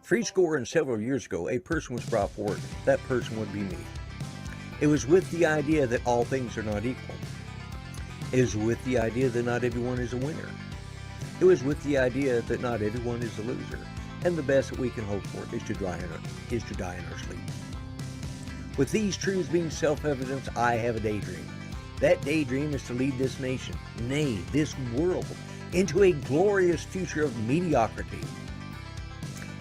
Threescore and several years ago, a person was brought forward. That person would be me. It was with the idea that all things are not equal. It was with the idea that not everyone is a winner. It was with the idea that not everyone is a loser. And the best that we can hope for is to die in our sleep. With these truths being self-evident, I have a daydream. That daydream is to lead this nation, nay, this world, into a glorious future of mediocrity.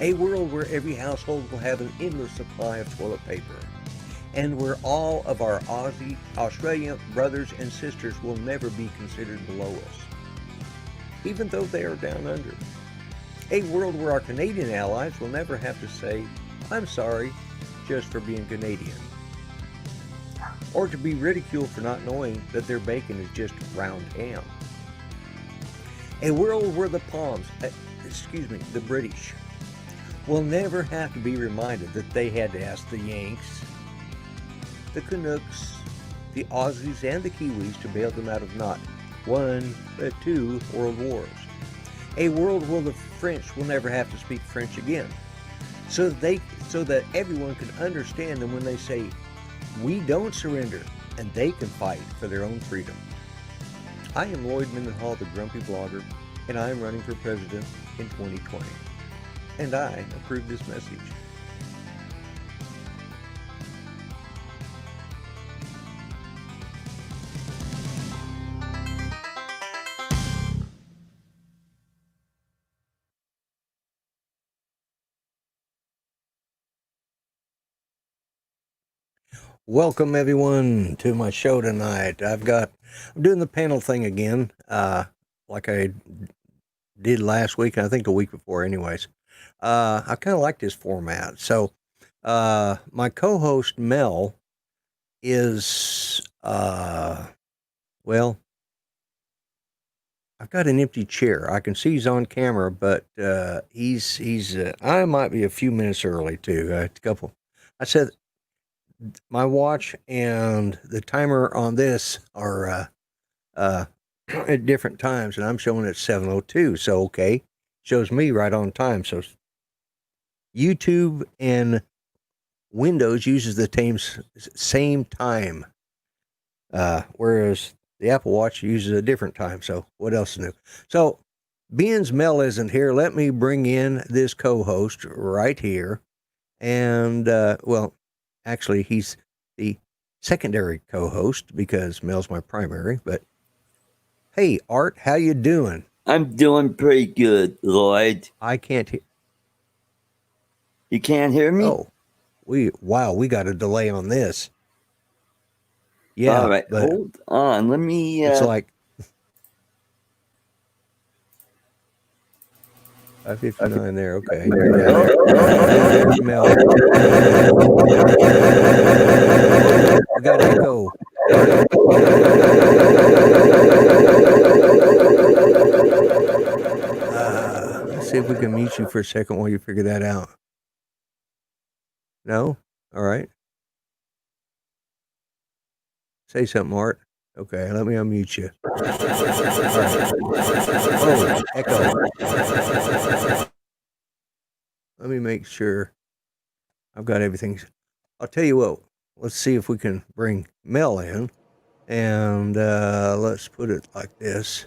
A world where every household will have an endless supply of toilet paper, and where all of our Australian brothers and sisters will never be considered below us, even though they are down under. A world where our Canadian allies will never have to say, "I'm sorry," just for being Canadian, or to be ridiculed for not knowing that their bacon is just round ham. A world where the British will never have to be reminded that they had to ask the Yanks, the Canucks, the Aussies, and the Kiwis to bail them out of not one, but two world wars. A world where the French will never have to speak French again, so that everyone can understand them when they say, "We don't surrender," and they can fight for their own freedom. I am Lloyd Mendenhall, the Grumpy Blogger, and I am running for president in 2020. And I approve this message. Welcome everyone to my show tonight. I'm doing the panel thing again, like I did last week, and I think the week before anyways. I kind of like this format. So, my co-host Mel is, well, I've got an empty chair. I can see he's on camera, but, I might be a few minutes early too. I said, my watch and the timer on this are at different times, and I'm showing it 7:02. So okay, shows me right on time. So YouTube and Windows uses the same time, whereas the Apple Watch uses a different time. So what else is new? So being Mel isn't here, let me bring in this co-host right here, and actually, he's the secondary co-host because Mel's my primary. But hey, Art, how you doing? I'm doing pretty good, Lloyd. I can't hear. You can't hear me? Oh, we got a delay on this. Yeah. All right, hold on. Let me. It's like 5:59 there. Okay. There's Mel. We got echo. Let's see if we can mute you for a second while you figure that out. No? All right. Say something, Art. Okay, let me unmute you. Right. Oh, echo. Let me make sure I've got everything. I'll tell you what, let's see if we can bring Mel in, and let's put it like this.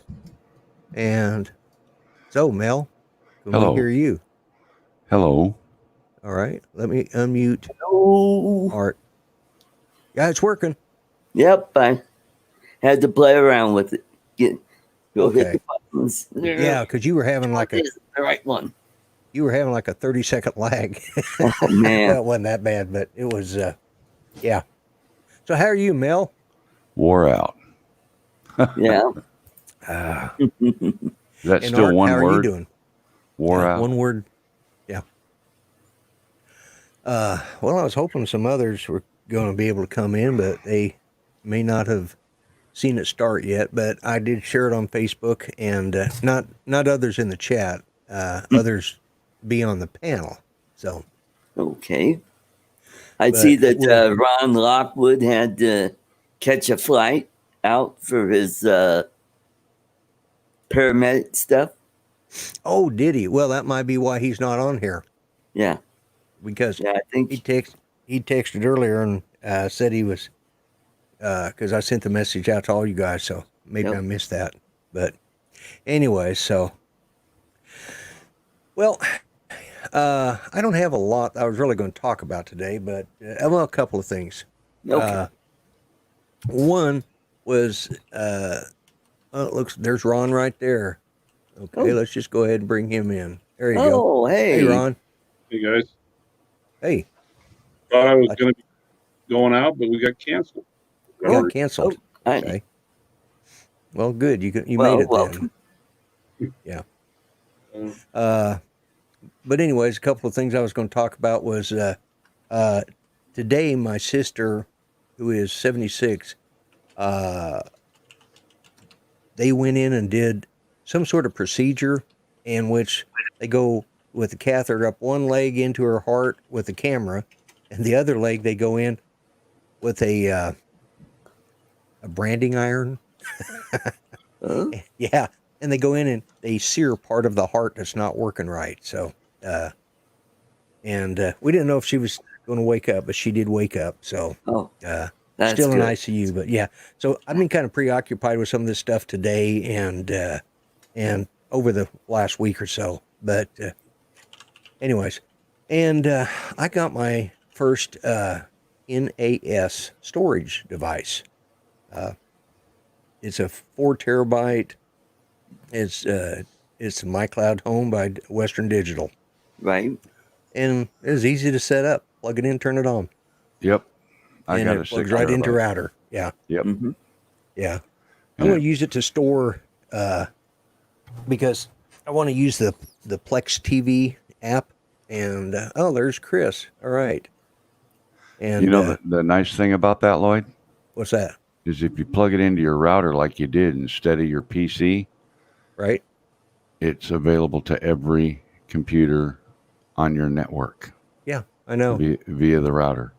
And so, Mel, can Hello. we hear you? Hello. All right, let me unmute. Hello. Art. Yeah, it's working. Yep, I had to play around with it. Hit the buttons. Yeah, because you were having like the right one. You were having like a 30-second lag. Oh, man. It wasn't that bad, but it was, yeah. So how are you, Mel? Wore out. Yeah. Is that still Art, one how word? How are you doing? Wore out. One word. Yeah. Well, I was hoping some others were going to be able to come in, but they may not have seen it start yet. But I did share it on Facebook, and not others in the chat. Others be on the panel. So okay. I see that Ron Lockwood had to catch a flight out for his paramedic stuff. Oh, did he? Well, that might be why he's not on here. Yeah. Because I think he texted earlier and said he was because I sent the message out to all you guys, so maybe I missed that. But anyway, so well, I don't have a lot I was really going to talk about today, but well, a couple of things. Okay. One was there's Ron right there. Okay, let's just go ahead and bring him in. There you go. Oh, hey. Hey, Ron. Hey, guys. Hey. Thought I was going to be going out, but we got canceled. Got canceled. Okay. Well, good. You made it then. Yeah. But anyways, a couple of things I was going to talk about was today my sister, who is 76, they went in and did some sort of procedure in which they go with the catheter up one leg into her heart with the camera, and the other leg they go in with a branding iron. Yeah, and they go in and they sear part of the heart that's not working right. So, and we didn't know if she was going to wake up, but she did wake up. So, that's still good. in ICU, but yeah. So I've been kind of preoccupied with some of this stuff today and over the last week or so. But anyways, and I got my first NAS storage device. It's a 4 terabyte. It's MyCloud Home by Western Digital. Right. And it was easy to set up. Plug it in, turn it on. Yep. I got it plugs right into router. Yeah. Yep. Mm-hmm. Yeah. I'm going to use it to store because I want to use the Plex TV app. And there's Chris. All right. And you know the nice thing about that, Lloyd? What's that? Is if you plug it into your router like you did instead of your PC, right? It's available to every computer on your network. Yeah, I know. Via the router.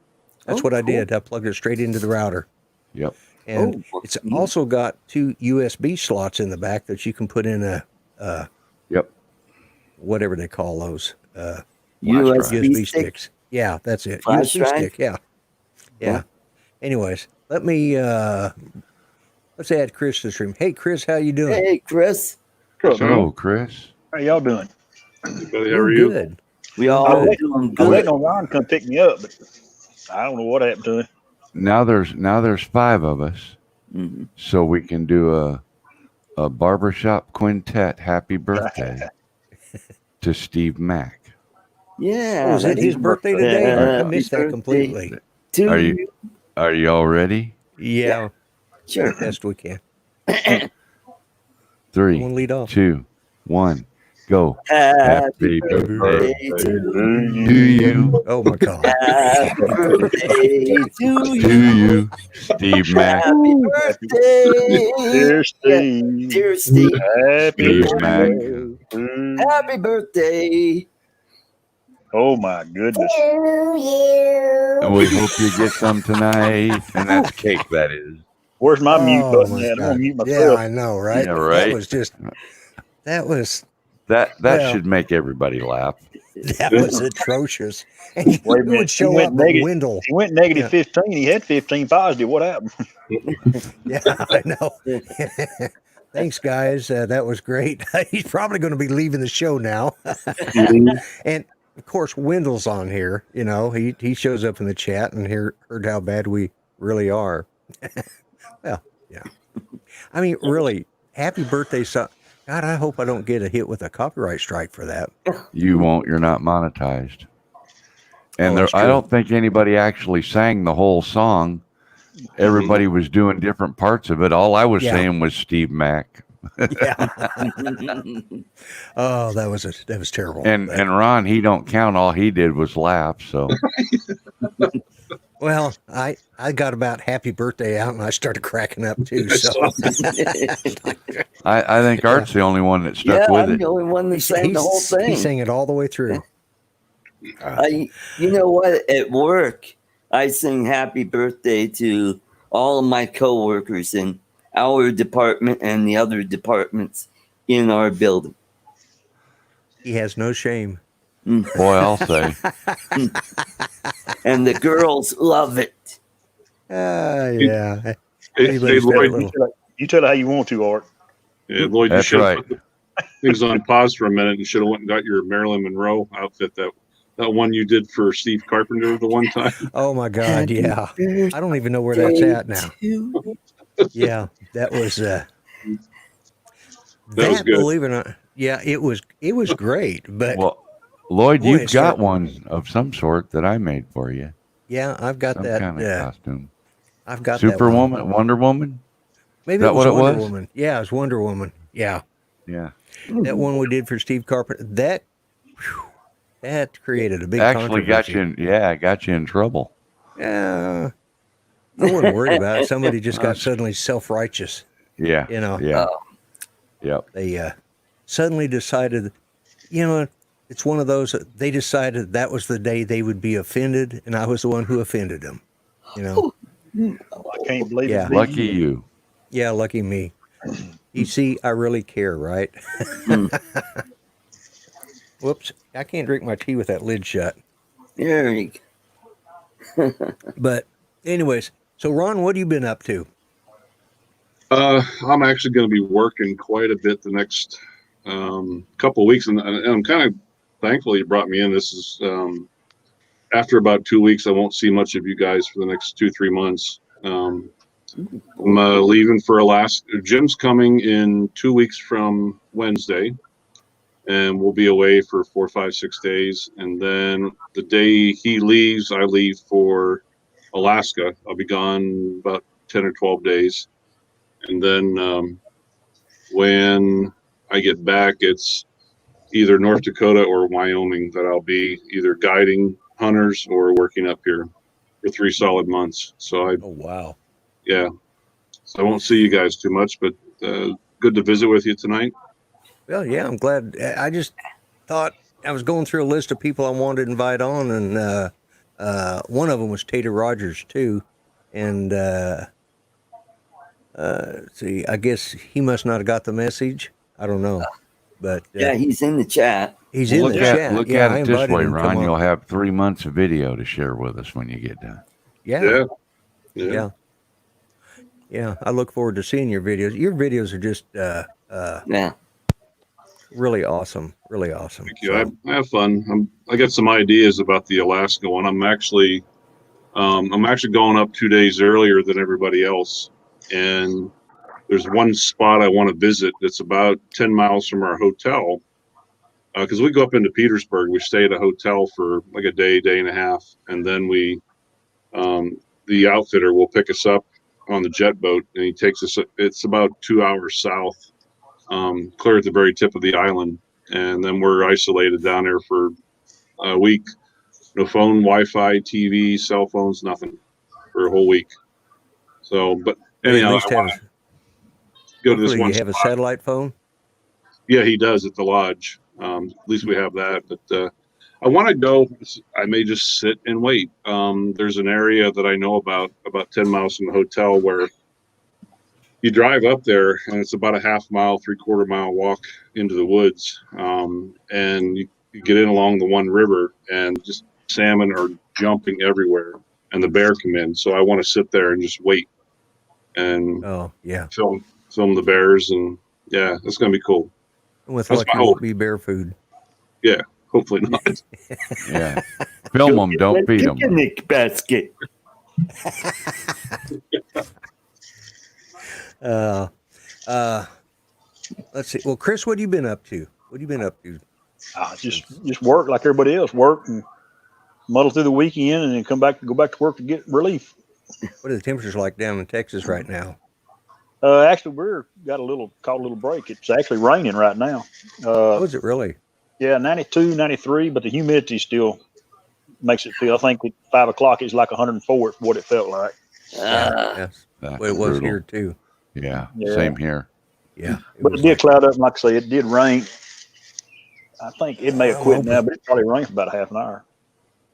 That's what I did. I plugged it straight into the router. Yep. And it's also got 2 USB slots in the back that you can put in a yep. Whatever they call those. USB sticks. Yeah, that's it. Flash USB drive? stick. Yeah. Yeah. Anyways, let's add Chris to the stream. Hey, Chris, how you doing? Hey, Chris. Hello, Chris. How y'all doing? Buddy, how are you? Good. We all doing I'm good. waiting on Ron to come pick me up, but I don't know what happened to him. Now there's 5 of us, so we can do a barbershop quintet happy birthday to Steve Mack. Yeah. Is it his birthday today? I missed that completely. Are you all ready? Yeah. Sure. Best we can. 3, lead off. 2, 1, go. Happy birthday to you. Oh my God. Happy birthday to you, Steve Mack. Happy birthday, Dear Steve. dear Steve. Happy Steve Mack. birthday. Happy birthday. Oh my goodness. And we hope you get some tonight. And that's cake, that is. Where's my mute button my at? I'm God. gonna mute Yeah, myself. I know, right? Yeah, right. That was That should make everybody laugh. That was atrocious. And you Wait a minute. would show He went up negative. at Wendell. He went negative 15. He had 15 positive. What happened? Yeah, I know. Thanks, guys. That was great. He's probably going to be leaving the show now. And of course, Wendell's on here. You know, he shows up in the chat and heard how bad we really are. Well, yeah. I mean, really, happy birthday, son. God, I hope I don't get a hit with a copyright strike for that. You won't. You're not monetized. And that's I true. don't think anybody actually sang the whole song. Everybody was doing different parts of it. All I was saying was Steve Mack. Yeah. Oh, that was terrible. And Ron, he don't count. All he did was laugh. So. Well, I got about happy birthday out and I started cracking up too. So I think Art's the only one that stuck with I'm it. the only one that sang the whole thing. He sang it all the way through. You know what? At work, I sing happy birthday to all of my coworkers in our department and the other departments in our building. He has no shame. Boy, I'll say. And the girls love it. Yeah. Hey, Anybody's got a Lloyd, little- You tell it how you want to, Art. yeah, Lloyd, you That's should right. have put things on pause for a minute and should have went and got your Marilyn Monroe outfit, that one you did for Steve Carpenter the one time. Oh my God, yeah. I don't even know where that's at now. Yeah, that was That was good. believe it or not. Yeah, it was great, but Well, Lloyd, Boy, you've it got started- one of some sort that I made for you. yeah, I've got Some that. kind of costume. I've got that one. Superwoman, Wonder Woman. Maybe that it was what it Wonder was? Woman. Yeah, it was Wonder Woman. Yeah, Yeah. that one we did for Steve Carpenter. That created a big Actually got controversy. you in, got you in trouble. Yeah, I wasn't worried about it. Somebody just got suddenly self-righteous. Yeah. You know. Yeah. Yep. They suddenly decided, it's one of those, they decided that was the day they would be offended, and I was the one who offended them. I can't believe Yeah. it. Lucky you. Yeah, lucky me. You see, I really care, right? Whoops, I can't drink my tea with that lid shut. There you go. But anyways, so Ron, what have you been up to? I'm actually going to be working quite a bit the next couple of weeks, and I'm kind of thankful you brought me in. This is after about 2 weeks. I won't see much of you guys for the next 2-3 months. I'm leaving for Alaska. Jim's coming in 2 weeks from Wednesday, and we'll be away for 4, 5, 6 days. And then the day he leaves, I leave for Alaska. I'll be gone about 10 or 12 days. And then when I get back, it's either North Dakota or Wyoming that I'll be either guiding hunters or working up here for 3 solid months. So Oh, wow. yeah. So I won't see you guys too much, but good to visit with you tonight. Well, yeah, I'm glad. I just thought I was going through a list of people I wanted to invite on, and one of them was Tater Rogers, too. And see, I guess he must not have got the message. I don't know. But Yeah, he's in the chat. he's in Look the at, chat. look Yeah, at I it this invited way, him to come Ron. on. You'll have 3 months of video to share with us when you get done. Yeah. Yeah. Yeah, I look forward to seeing your videos. Your videos are just Yeah. really awesome. Really awesome. Thank you. I have fun. I got some ideas about the Alaska one. I'm actually going up 2 days earlier than everybody else, and there's one spot I want to visit that's about 10 miles from our hotel. Because we go up into Petersburg, we stay at a hotel for like a day, day and a half, and then the outfitter will pick us up on the jet boat, and he takes us. It's about 2 hours south, clear at the very tip of the island, and then we're isolated down there for a week. No phone, Wi-Fi, TV, cell phones, nothing for a whole week. So, but anyhow, at least I want to go to this hopefully one you have a spot. satellite phone. Yeah, he does at the lodge. At least we have that. But I want to go. I may just sit and wait. There's an area that I know about 10 miles from the hotel where you drive up there, and it's about a half mile, 3/4 mile walk into the woods. And you get in along the one river, and just salmon are jumping everywhere, and the bear come in. So I want to sit there and just wait and Oh, yeah. film the bears, and yeah, it's gonna be cool. And with That's luck, my it won't hope. be bear food. Yeah, hopefully not. Yeah. Film them, don't feed them. Picnic basket. Let's see. Well, Chris, what have you been up to? What have you been up to? Just work like everybody else. Work and muddle through the weekend, and then go back to work to get relief. What are the temperatures like down in Texas right now? Actually, caught a little break. It's actually raining right now. Oh, is it really? Yeah, 92, 93, but the humidity still makes it feel. I think at 5 o'clock it's like 104 is what it felt like. Yes. That's Well, it was brutal. here too. Yeah, Yeah. same here. Yeah. But it did cloud up, and like I say, it did rain. I think it may have quit now, but it probably rained for about a half an hour.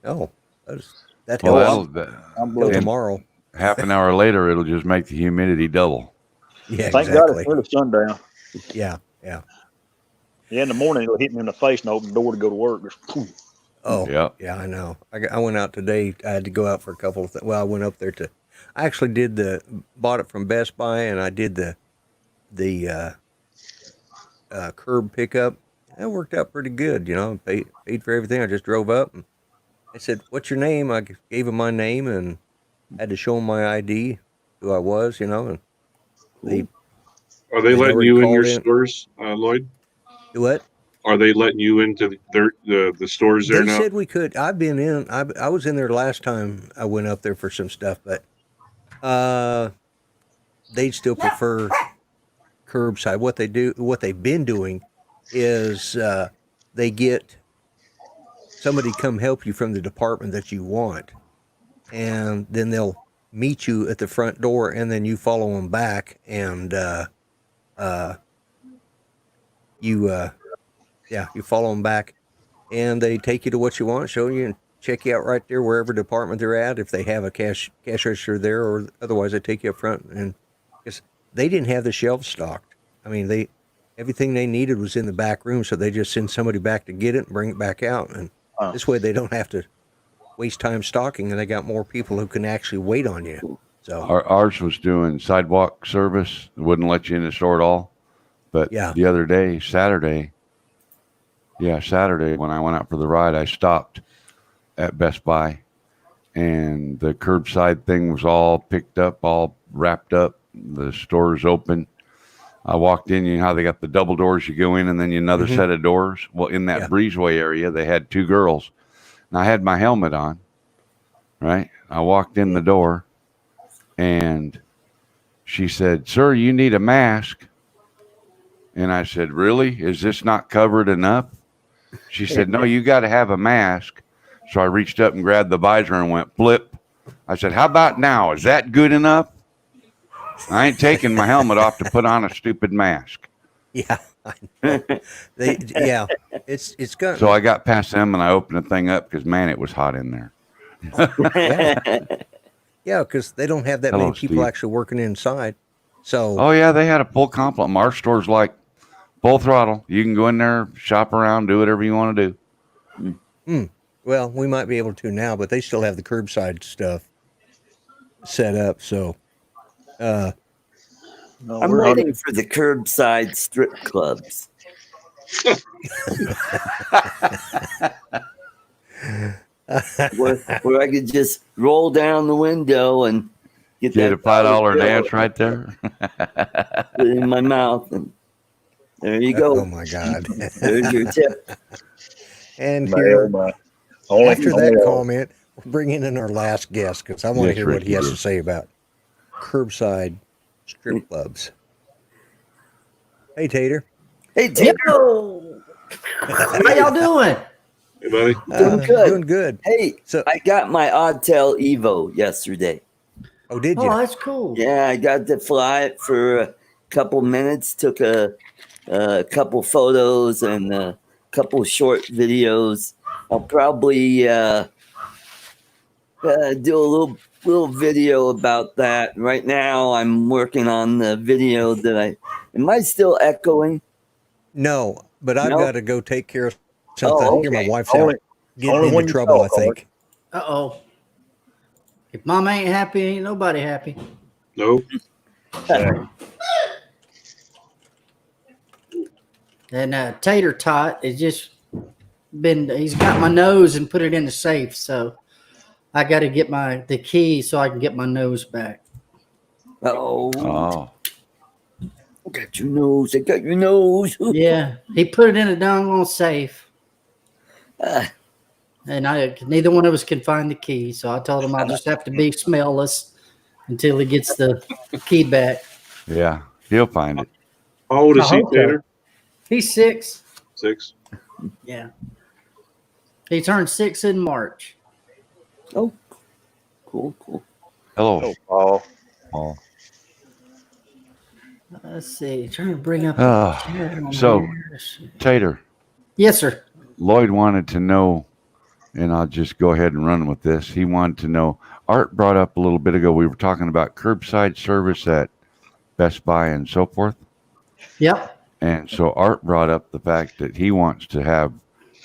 Oh, that Well, helps. I'm Till blessed. tomorrow. half an hour later, it'll just make the humidity double. Yeah, Thank God exactly. it's early sundown. Yeah, yeah. Yeah, in the morning it'll hit me in the face and open the door to go to work. Just, poof. Oh, Yep. yeah, I know. I went out today. I had to go out for a couple of things. Well, I went up there I actually bought it from Best Buy, and I did the curb pickup. That worked out pretty good, paid for everything. I just drove up and I said, "What's your name?" I gave him my name and had to show him my ID, who I was, and they Are they they'd letting already you in called your in. stores, Lloyd? Do what? Are they letting you into the stores there They now? said we could. I've been in. I was in there last time I went up there for some stuff, but they'd still prefer curbside. What they've been doing is they get somebody come help you from the department that you want, and then they'll meet you at the front door, and then you follow them back, and you follow them back, and they take you to what you want, show you, and check you out right there wherever department they're at. If they have a cash register there, or otherwise they take you up front, and because they didn't have the shelves stocked. I mean, everything they needed was in the back room, so they just send somebody back to get it and bring it back out, and this way they don't have to waste time stocking, and they got more people who can actually wait on you. So Ours was doing sidewalk service. It wouldn't let you in the store at all. But the other day, Saturday, when I went out for the ride, I stopped at Best Buy, and the curbside thing was all picked up, all wrapped up. The store's open. I walked in, you know how they got the double doors, you go in and then another set of doors. Well, in that breezeway area, they had two girls. And I had my helmet on, right? I walked in the door, and she said, "Sir, you need a mask." And I said, "Really? Is this not covered enough?" She said, "No, you got to have a mask." So I reached up and grabbed the visor and went flip. I said, "How about now? Is that good enough? I ain't taking my helmet off to put on a stupid mask." Yeah, I know. It's good. So I got past them and I opened the thing up because, man, it was hot in there. Yeah, because they don't have that Hello, many people Steve. actually working inside. So Oh, yeah, they had a full complement. Our store's like full throttle. You can go in there, shop around, do whatever you want to do. Well, we might be able to now, but they still have the curbside stuff set up. So, no, I'm we're waiting for the curbside strip clubs. where I could just roll down the window and get a that $5 dance right there. put it in my mouth, and there you go. oh my God! There's your tip. And my, here, my. Only, after that comment, we're bringing in our last guest because I want to Yes, hear what Ricky he has did. to say about curbside strip clubs. Hey, Tater. Hey, Tim. Yo! How y'all doing? Hey, buddy. Doing good. Doing good. Hey, So- I got my Oddtail Evo yesterday. Oh, did you? Oh, that's cool. Yeah, I got to fly it for a couple minutes, took a couple photos and a couple short videos. I'll probably do a little video about that. Right now, I'm working on the video that am I still echoing? No, but I've No? got to go take care of something. Oh, I hear my okay. wife's Only- out getting only into when you trouble, I talk, think. Uh-oh. If mama ain't happy, ain't nobody happy. Nope. And Tater Tot is just he's got my nose and put it in the safe, so I got to get the key so I can get my nose back. Oh, Oh, I got your nose. I got your nose. Yeah, he put it in a doggone safe. And neither one of us can find the key, so I told him I'll just have to be smellless until he gets the key back. yeah, he'll find it. How old is I he, hope so. Tater? He's 6. 6. Yeah. He turned 6 in March. Oh, cool. Hello, Paul. Paul. Let's see. Trying to bring up. So, Tater, Yes, sir. Lloyd wanted to know, and I'll just go ahead and run with this. He wanted to know, Art brought up a little bit ago, we were talking about curbside service at Best Buy and so forth. Yep. And so Art brought up the fact that he wants to have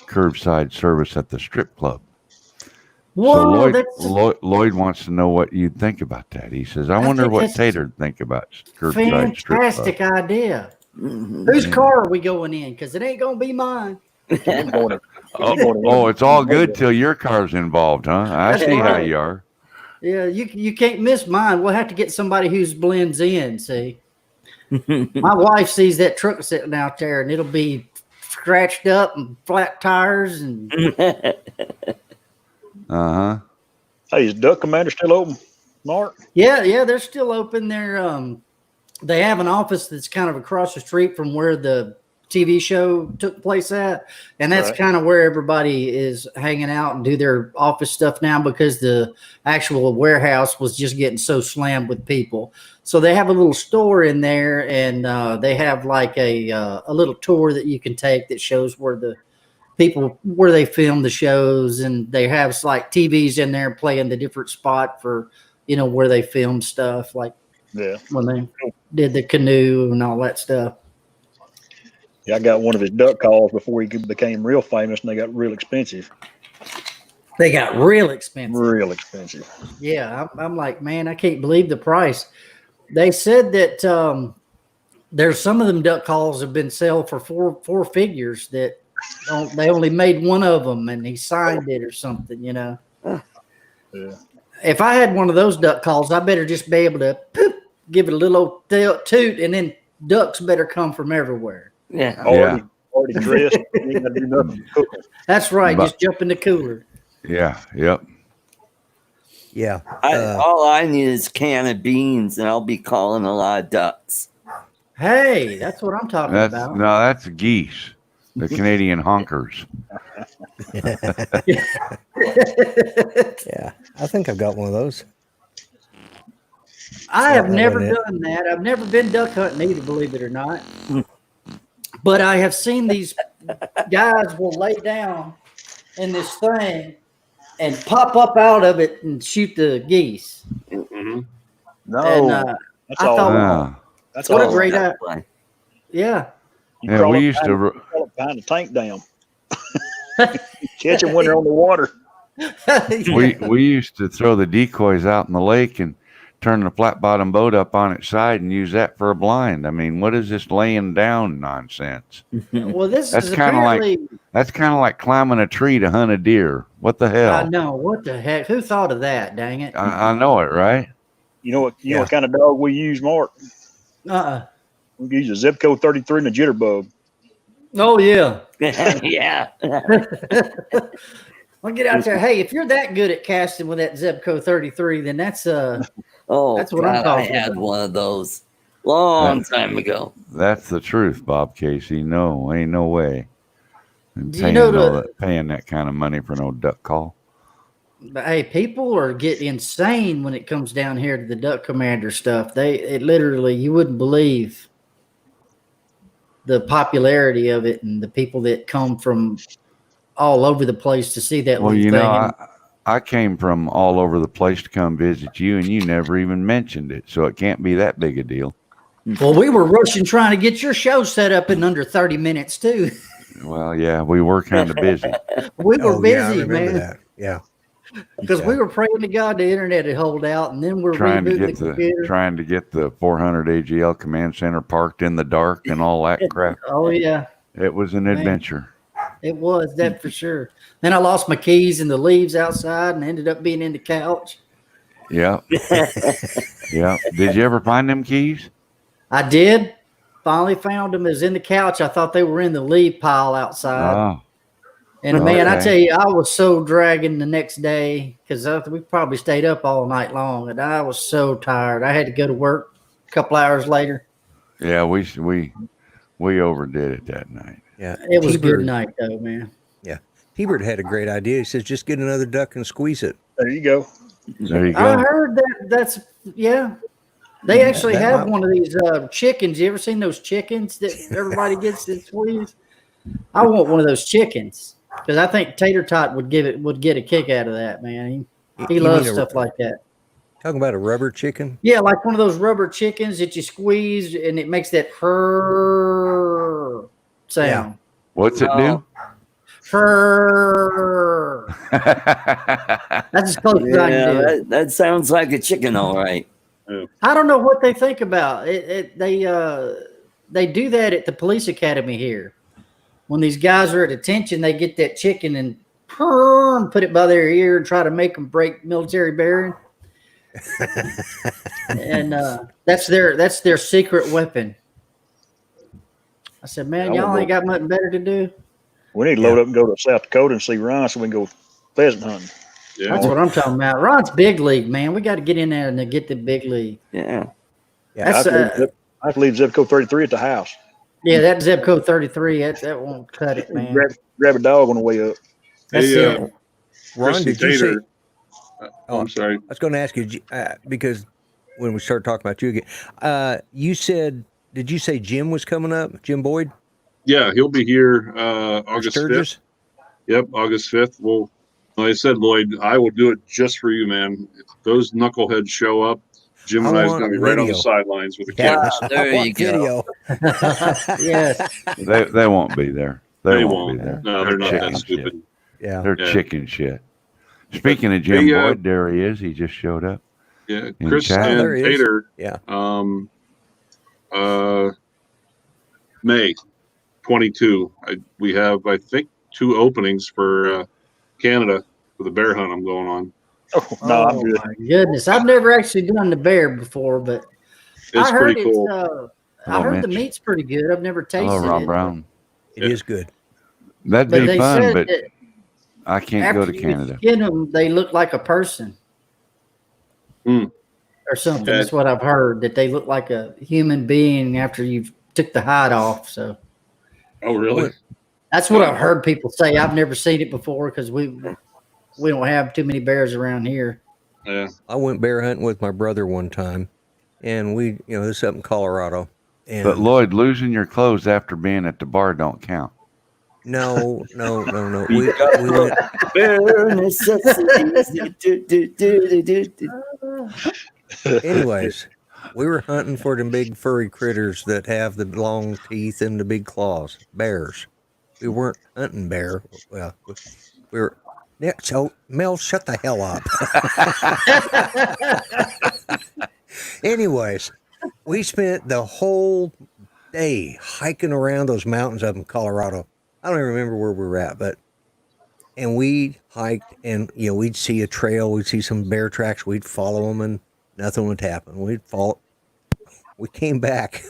curbside service at the strip club. Whoa, So that's Lloyd wants to know what you'd think about that. He says, I I wonder think what that's Tater'd think about curbside strip club. fantastic idea. Mhm. Whose car are we going in? Because it ain't gonna be mine. He's going to- Oh, it's all good till your car's involved, huh? I That's see how right. you are. Yeah, you can't miss mine. We'll have to get somebody who's blends in. See, my wife sees that truck sitting out there, and it'll be scratched up and flat tires, and Uh-huh. Hey, is Duck Commander still open, Mark? yeah, they're still open. They have an office that's kind of across the street from where the TV show took place at, and that's Right. kind of where everybody is hanging out and do their office stuff now because the actual warehouse was just getting so slammed with people. So they have a little store in there, and they have like a little tour that you can take that shows where they film the shows, and they have like TVs in there playing the different spot for where they film stuff, like Yeah. when they did the canoe and all that stuff. Yeah, I got one of his duck calls before he became real famous, and they got real expensive. They got real expensive. Real expensive. Yeah, I'm like, man, I can't believe the price. They said that there's some of them duck calls have been sold for four figures that they only made one of them, and he signed it or something, Yeah. If I had one of those duck calls, I better just be able to poop, give it a little old toot, and then ducks better come from everywhere. Yeah. Already dressed. You ain't got to do nothing. Cooking. That's right. But- Just jump in the cooler. Yeah. Yep. Yeah. All I need is a can of beans, and I'll be calling a lot of ducks. Hey, that's what I'm talking about. That's geese. The Canadian honkers. Yeah. I think I've got one of those. I have Yeah, never wasn't it? done that. I've never been duck hunting either, believe it or not. But I have seen these guys will lay down in this thing and pop up out of it and shoot the geese. Mhm. No, And that's I all. thought- Yeah. That's what a all. great Duck idea. play. Yeah. You Yeah, crawl we up used behind- to. crawl up behind the tank dam. Catch them when they're on the water. We used to throw the decoys out in the lake and turn the flat bottom boat up on its side and use that for a blind. I mean, what is this laying down nonsense? Well, this That's is kinda like- apparently. That's kind of like climbing a tree to hunt a deer. What the I hell? know. What the heck? Who thought of that? Dang it. I know it, right? You know what? You know Yeah. what kind of dog we use, Mark? Uh-uh. We use a Zipco 33 and a jitterbug. Oh, yeah. Yeah. I'll get out there. Hey, if you're that good at casting with that Zebco 33, then that's Oh, That's what I'm God, talking I had about. one of those long time ago. That's the truth, Bob Casey. No, ain't no way. And Do you know paying that kind of money for no duck call. But hey, people are getting insane when it comes down here to the Duck Commander stuff. It literally, you wouldn't believe the popularity of it and the people that come from all over the place to see that Well, little you thing. know, I came from all over the place to come visit you, and you never even mentioned it, so it can't be that big a deal. Well, we were rushing trying to get your show set up in under 30 minutes too. Well, yeah, we were kind of busy. We were Oh, yeah, I busy, remember man, that. Yeah. because we were praying to God the internet would hold out, and then we're trying to rebooting the get computer. trying to get the 400 AGL command center parked in the dark and all that crap. Oh yeah, It was an Man. adventure. it was that for sure. Then I lost my keys in the leaves outside, and ended up being in the couch. Yeah. Yeah. Did you ever find them keys? I did. Finally found them. It was in the couch. I thought they were in the leaf pile outside. Oh, And man, I okay. tell you, I was so dragging the next day because we probably stayed up all night long, and I was so tired. I had to go to work a couple hours later. yeah. We overdid it that night. Yeah. It was a good T-Bird- night, though, man. T-Bird had a great idea. He says, just get another duck and squeeze it. There you go. There you I go. heard that. That's yeah. They actually that have might- one of these chickens. You ever seen those chickens that everybody gets to squeeze? I want one of those chickens because I think Tater Tot would get a kick out of that, man. He You loves mean stuff like that. Talking about a rubber chicken? Yeah, like one of those rubber chickens that you squeeze and it makes that purr sound. What's it do? Purr. That's as close as I can do. Yeah, that sounds like a chicken, all right. I don't know what they think about it. They do that at the police academy here. When these guys are at attention, they get that chicken and put it by their ear and try to make them break military bearing. And that's their secret weapon. I said, man, y'all ain't got nothing better to do. We need to load up and go to South Dakota and see Ron so we can go pheasant hunting. Yeah. That's what I'm talking about. Ron's big league, man. We got to get in there and get the big league. Yeah. That's I have to leave zip code 33 at the house. yeah, that zip code 33. That won't cut it, man. Grab a dog on the way up. That's Hey, it. Ron, Kristen did you say? Tater. I'm sorry. I was going to ask you because when we started talking about you again, you said, did you say Jim was coming up? Jim Boyd? Yeah, he'll be here August 5th. Sturgis? Yep, August 5th. Well, like I said, Lloyd, I will do it just for you, man. If those knuckleheads show up, Jim and I is going to be right on the sidelines with the cameras. There you go. Yes. They won't be there. They won't be there. No, they're not that chicken stupid. shit. Yeah. They're Yeah. chicken shit. Speaking of Jim Hey, Boyd, there he is. He just showed up. Yeah, In Chris chat. and There he is. Tater. Yeah. May 22. We have, I think, 2 openings for Canada for the bear hunt I'm going on. Oh, no, I'm good. My goodness, I've never actually done the bear before, but It's I heard pretty cool. I Hello, heard the Mitch. meat's pretty good. I've never tasted Hello, Rob it. Brown. It is good. That'd But be they fun, said but that I can't after go to you Canada. skin them, they look like a person. Mm. Or something. Okay. That's what I've heard, that they look like a human being after you've took the hide off. So Oh, really? that's what I've heard people say. I've never seen it before because we don't have too many bears around here. Yeah. I went bear hunting with my brother one time, and this is up in Colorado. And But Lloyd, losing your clothes after being at the bar don't count. no. We went, bare necessities. Do. anyways, we were hunting for them big furry critters that have the long teeth and the big claws, bears. We weren't hunting bear. Well, we were. Yeah, so Mel, shut the hell up. Anyways, we spent the whole day hiking around those mountains up in Colorado. I don't even remember where we were at, and we hiked, and we'd see a trail, we'd see some bear tracks, we'd follow them, and nothing would happen. We'd follow. We came back.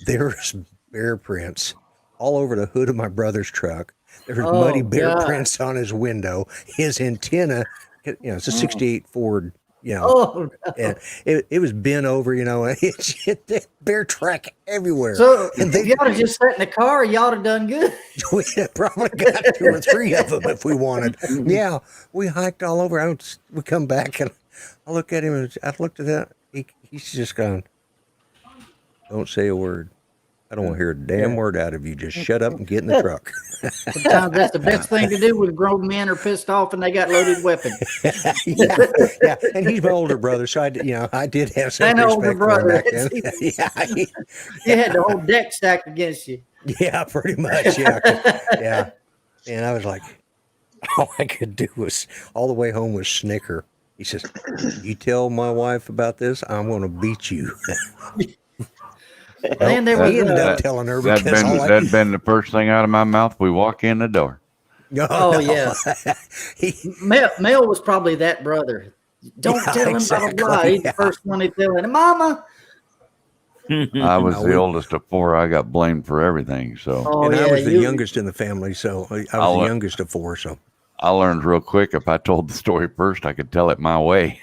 There's bear prints all over the hood of my brother's truck. There's muddy bear prints on his window. His antenna, it's a 68 Ford, Oh, no. and it was bent over, it's bear track everywhere. So And if y'all had just sat in the car, y'all would have done good. we had probably got 2 or 3 of them if we wanted. Yeah, we hiked all over. We come back and I look at him and I looked at that. He's just gone, don't say a word. I don't want to hear a damn word out of you. Just shut up and get in the truck. Sometimes that's the best thing to do when grown men are pissed off and they got loaded weapons. yeah. And he's my older brother, so I did have some And respect older for him brother. back then. You had the whole deck stacked against you. Yeah, pretty much. Yeah. And I was like, all I could do was all the way home was snicker. He says, "You tell my wife about this, I'm going to beat you." Man, there was He ended up telling her That'd because been, been the first thing out of my mouth. We walk in the door. Oh, yeah. Mel was probably that brother. Don't tell him exactly, blah, blah, blah. He's the first one to tell him, Mama. I was the oldest of 4. I got blamed for everything. So Oh, and yeah, I was the you- youngest in the family, so I was I'll the let- youngest of 4. So I learned real quick if I told the story first, I could tell it my way.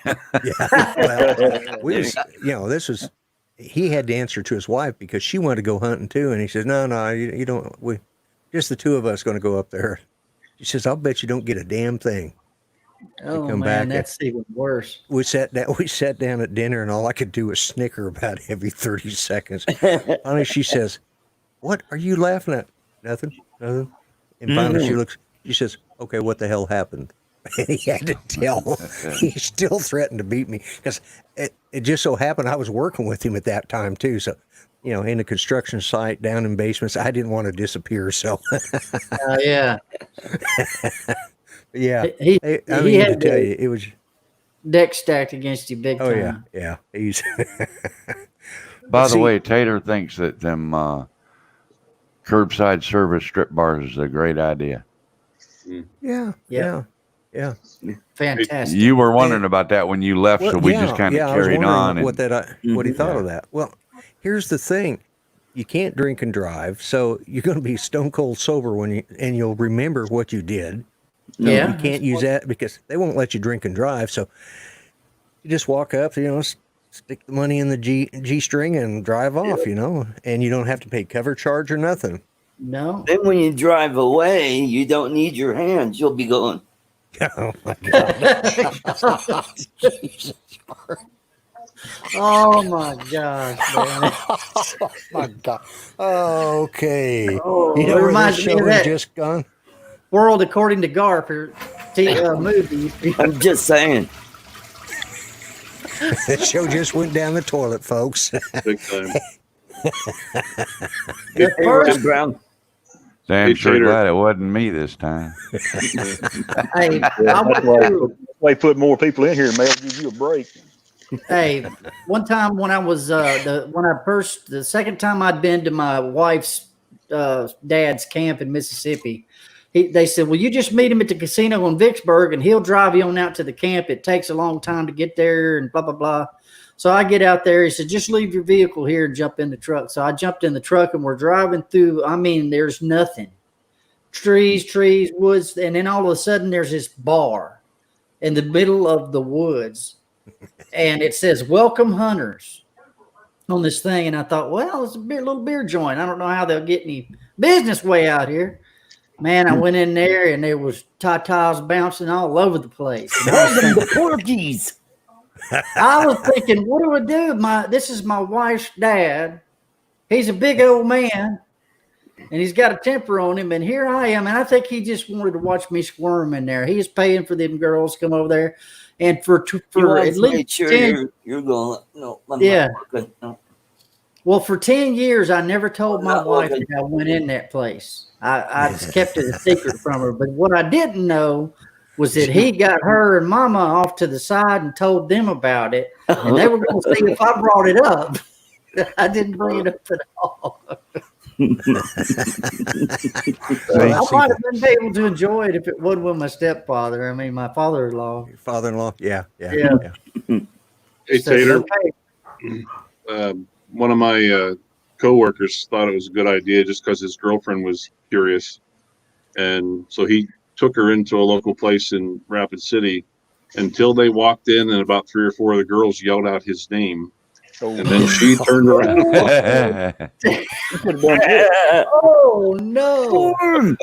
well, this was. He had to answer to his wife because she wanted to go hunting too, and he says, "No, you don't. We just the 2 of us going to go up there." She says, "I'll bet you don't get a damn thing." Oh, come man, back that's even worse. We sat down at dinner, and all I could do was snicker about every 30 seconds. Finally, she says, "What are you laughing at?" Nothing. And finally, she says, "Okay, what the hell happened?" And he had to tell. He still threatened to beat me because it just so happened I was working with him at that time too. So in a construction site down in basements. I didn't want to disappear, so Yeah. yeah. He I he mean, to had tell the you, it was. deck stacked against you big Oh yeah, time. yeah. He's. By the See- way, Tater thinks that them curbside service strip bars is a great idea. Yeah, Yeah. yeah. Fantastic. You were wondering about that when you left, so we just kind of I was carried wondering on. what he thought Yeah. of that. Well, here's the thing: you can't drink and drive, so you're going to be stone cold sober and you'll remember what you did. So Yeah. you can't use that because they won't let you drink and drive. So you just walk up, stick the money in the G string and drive off, and you don't have to pay cover charge or nothing. No. Then when you drive away, you don't need your hands. You'll be going. Oh my God! Oh my gosh, man. Oh my God! Okay, Oh, you know it where reminds this me show of has that just gone. World According to Garp movie. I'm just saying. This show just went down the toilet, folks. Big time. Hey, first- Brown. Damn Hey, sure Tater. glad it wasn't me this time. Hey, Yeah, I went that's why through, they put more people in here, man. Give you a break. hey, one time when I was the second time I'd been to my wife's dad's camp in Mississippi, they said, "Well, you just meet him at the casino in Vicksburg, and he'll drive you on out to the camp. It takes a long time to get there, and blah blah blah." So I get out there. He said, "Just leave your vehicle here and jump in the truck." So I jumped in the truck, and we're driving through. I mean, there's nothing, trees, woods, and then all of a sudden there's this bar in the middle of the woods. And it says "Welcome Hunters" on this thing, and I thought, well, it's a little beer joint. I don't know how they'll get any business way out here. Man, I went in there, and there was tatas bouncing all over the place. And I was Welcome thinking, to Porky's. I was thinking, what do I do? This is my wife's dad. He's a big old man, and he's got a temper on him. And here I am, and I think he just wanted to watch me squirm in there. He is paying for them girls to come over there, and for You at want to make least sure 10, you're going. No, I'm Yeah. not working. No. well, for 10 years, I never told my Not wife working. that I went in that place. I just kept it a secret from her. But what I didn't know was that he got her and Mama off to the side and told them about it, and they were going to see if I brought it up. I didn't bring it up at all. I might have been able to enjoy it if it wasn't with my stepfather. I mean, my father-in-law. Your father-in-law, yeah. Yeah. Hey, Said, Tater. "Okay." One of my coworkers thought it was a good idea just because his girlfriend was curious, and so he took her into a local place in Rapid City until they walked in, and about 3 or 4 of the girls yelled out his name, and then she turned around. Oh no! Storm.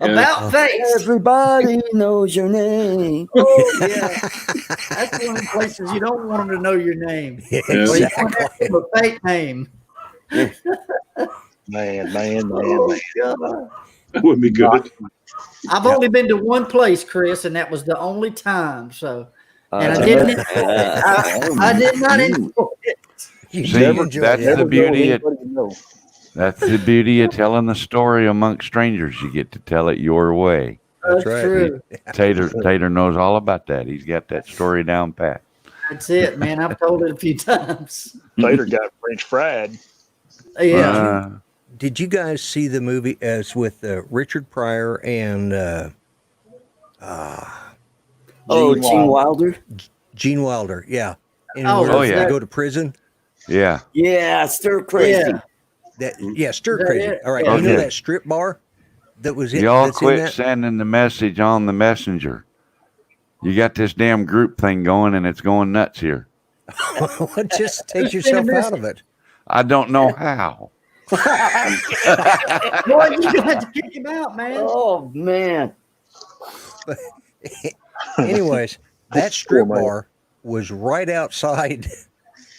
About face. Everybody knows your name. Oh yeah, that's one of the places you don't want them to know your name. Yeah, Or you want to exactly. have to have a fake name. Man. Oh, God. That would be good. I've only been to one place, Chris, and that was the only time. So, and I Uh, didn't. I did not enjoy it. You See, never enjoyed that's it. the beauty of, Anybody you know. that's the beauty of telling the story amongst strangers. You get to tell it your way. That's right. true. Tater knows all about that. He's got that story down pat. That's it, man. I've told it a few times. Tater got French fried. Yeah. Did you guys see the movie as with Richard Pryor and Gene Wilder. Gene Wilder? Yeah. And Oh, where yeah. they go to prison. Yeah. Yeah, stir crazy. Yeah. Stir Is that crazy. it? All right, Yeah. you know Okay. that strip bar that was in. Y'all that's in quit that? sending the message on the messenger. You got this damn group thing going and it's going nuts here. Just take yourself out of it. I don't know how. Boy, you got to kick him out, man. Oh man. Anyways, that strip Poor man. bar was right outside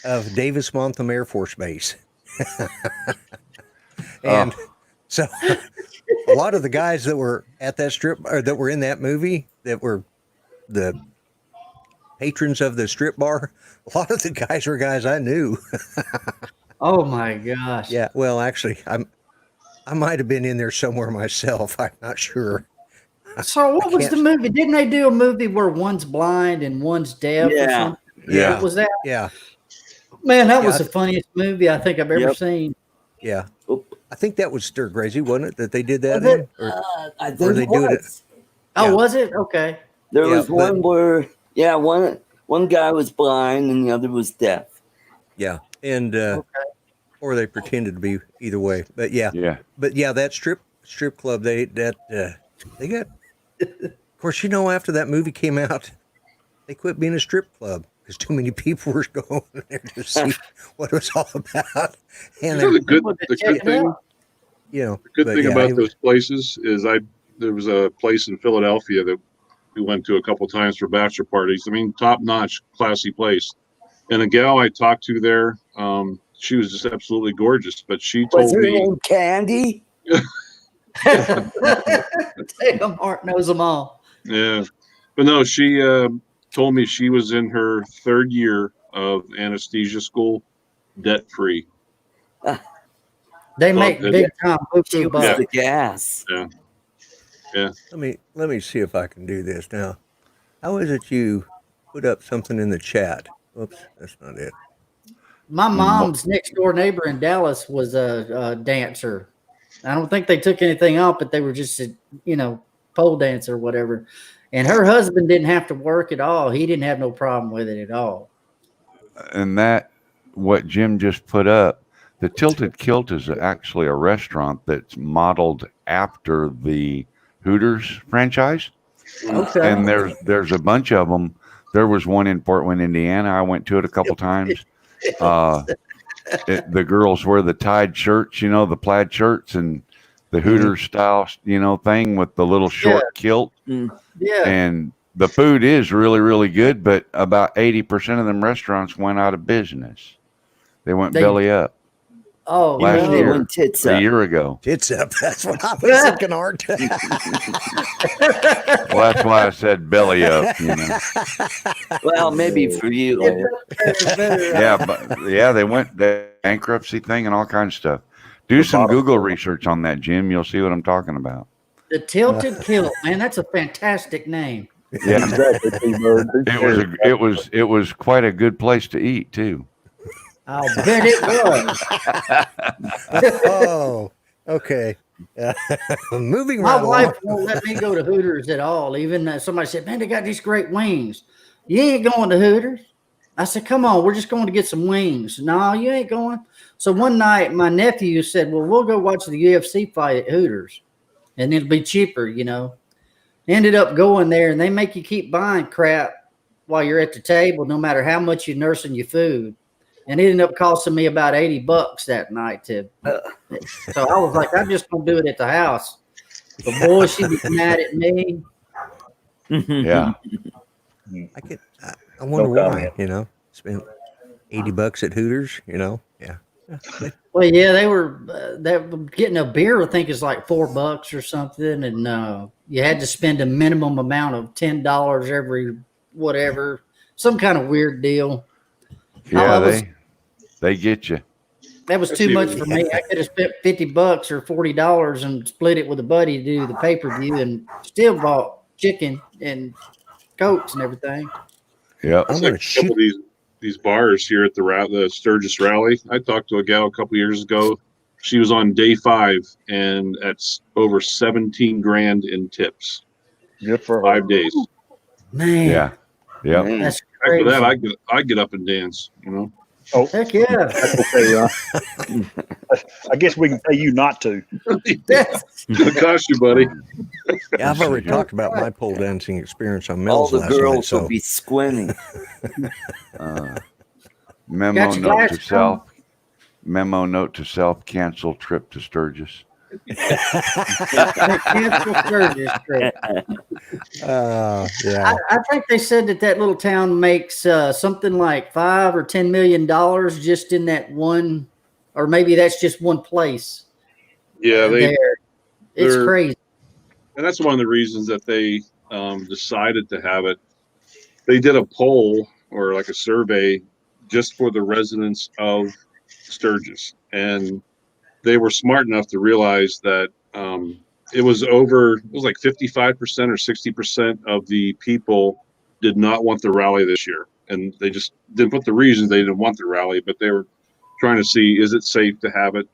of Davis-Monthan Air Force Base. And so a lot of the guys that were at that strip or that were in that movie that were the patrons of the strip bar, a lot of the guys were guys I knew. Oh my gosh. Yeah. Well, actually, I might have been in there somewhere myself. I'm not sure. So what was the can't- movie? Didn't they do a movie where one's blind and one's deaf or Yeah. something? Yeah. What was that? Yeah. Man, that Yeah, was the funniest movie I think I've ever Yep. seen. Yeah. Oop. I think that was Stir Crazy, wasn't it? That they did that Was it? in? Or, I or think they it do it. was. Oh, Yeah. was it? Okay. There Yeah, was but- one where, one guy was blind and the other was deaf. Yeah. And or they pretended to be either way. But yeah. Yeah. But yeah, that strip club, they got. Of course, after that movie came out, they quit being a strip club because too many people were going there to see what it was all about. And The good, Well, the check good it thing, out. the good but thing yeah, about it- those places is there was a place in Philadelphia that we went to a couple times for bachelor parties. I mean, top notch, classy place. And a gal I talked to there, she was just absolutely gorgeous. But she Was told her me, name Candy? Damn, Art knows them all. yeah, but no, she told me she was in her third year of anesthesia school, debt free. They make Well, big time She buku was bucks. the gas. let me see if I can do this now. How is it you put up something in the chat? Oops, that's not it. My mom's next door neighbor in Dallas was a dancer. I don't think they took anything off, but they were just a, pole dancer or whatever. And her husband didn't have to work at all. He didn't have no problem with it at all. And that, what Jim just put up, the Tilted Kilt is actually a restaurant that's modeled after the Hooters franchise. Okay. And there's a bunch of them. There was one in Fort Wayne, Indiana. I went to it a couple times. The girls wear the tied shirts, the plaid shirts, and the Hooters style, thing with the little short kilt. Yeah. And the food is really, really good, but about 80% of them restaurants went out of business. They went belly up Oh, last no. year, When tits a up. year ago. It's up. That's what I was thinking, Art. Well, that's why I said belly up. Well, maybe for you. They went the bankruptcy thing and all kinds of stuff. Do some Google research on that, Jim. You'll see what I'm talking about. The Tilted Kilt, man, that's a fantastic name. Yeah, Exactly, T-Bird. it was quite a good place to eat too. I'll bet it was. Oh, okay. Moving My right along. wife won't let me go to Hooters at all. Even somebody said, man, they got these great wings. You ain't going to Hooters. I said, come on, we're just going to get some wings. No, you ain't going. So one night, my nephew said, well, we'll go watch the UFC fight at Hooters, and it'll be cheaper, Ended up going there, and they make you keep buying crap while you're at the table, no matter how much you're nursing your food. And it ended up costing me about $80 that night. So I was like, I'm just going to do it at the house. But boy, she was mad at me. Yeah, I wonder No why, spent $80 at Hooters, yeah. Well, yeah, they were getting a beer, I think is like $4 or something. And you had to spend a minimum amount of $10 every whatever, some kind of weird deal. yeah, they get you. That was too much for me. I could have spent $50 or $40 and split it with a buddy to do the pay-per-view and still bought chicken and Cokes and everything. Yep. I'm It's gonna like a couple of these bars here at the Sturgis Rally. I talked to a gal a couple years ago. She was on day 5, and that's over 17 grand in tips. Good for her. 5 days. Man, Yeah. Yep. Man. that's After crazy. that, I get up and dance. Oh, Heck yeah. that's okay, Ron. I guess we can pay you not to. It costs you, buddy. Yeah, I've already talked about my pole dancing experience on All Mel's the last night. girls So will be squinting. Memo Got your note glass to on? self. Memo note to self. Cancel trip to Sturgis. Cancel Sturgis trip. yeah, I think they said that little town makes something like $5 or $10 million just in that one, or maybe that's just one place. Yeah, There. It's they're- crazy. and that's one of the reasons that they decided to have it. They did a poll or like a survey just for the residents of Sturgis, and they were smart enough to realize that it was like 55% or 60% of the people did not want the rally this year. And they just didn't put the reasons they didn't want the rally, but they were trying to see, is it safe to have it,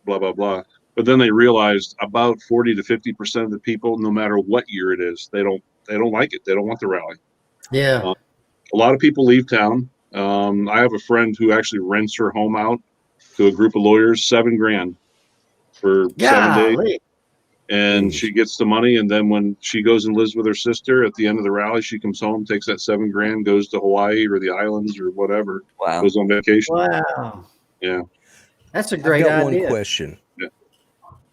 blah, blah, blah. But then they realized about 40 to 50% of the people, no matter what year it is, they don't like it. They don't want the rally. Yeah. A lot of people leave town. I have a friend who actually rents her home out to a group of lawyers, $7,000 for 7 days. Golly. And Jeez. she gets the money. And then when she goes and lives with her sister at the end of the rally, she comes home, takes that $7,000, goes to Hawaii or the islands or whatever, Wow. goes on vacation. Wow. Yeah. That's a I've great got idea. one question. Yeah.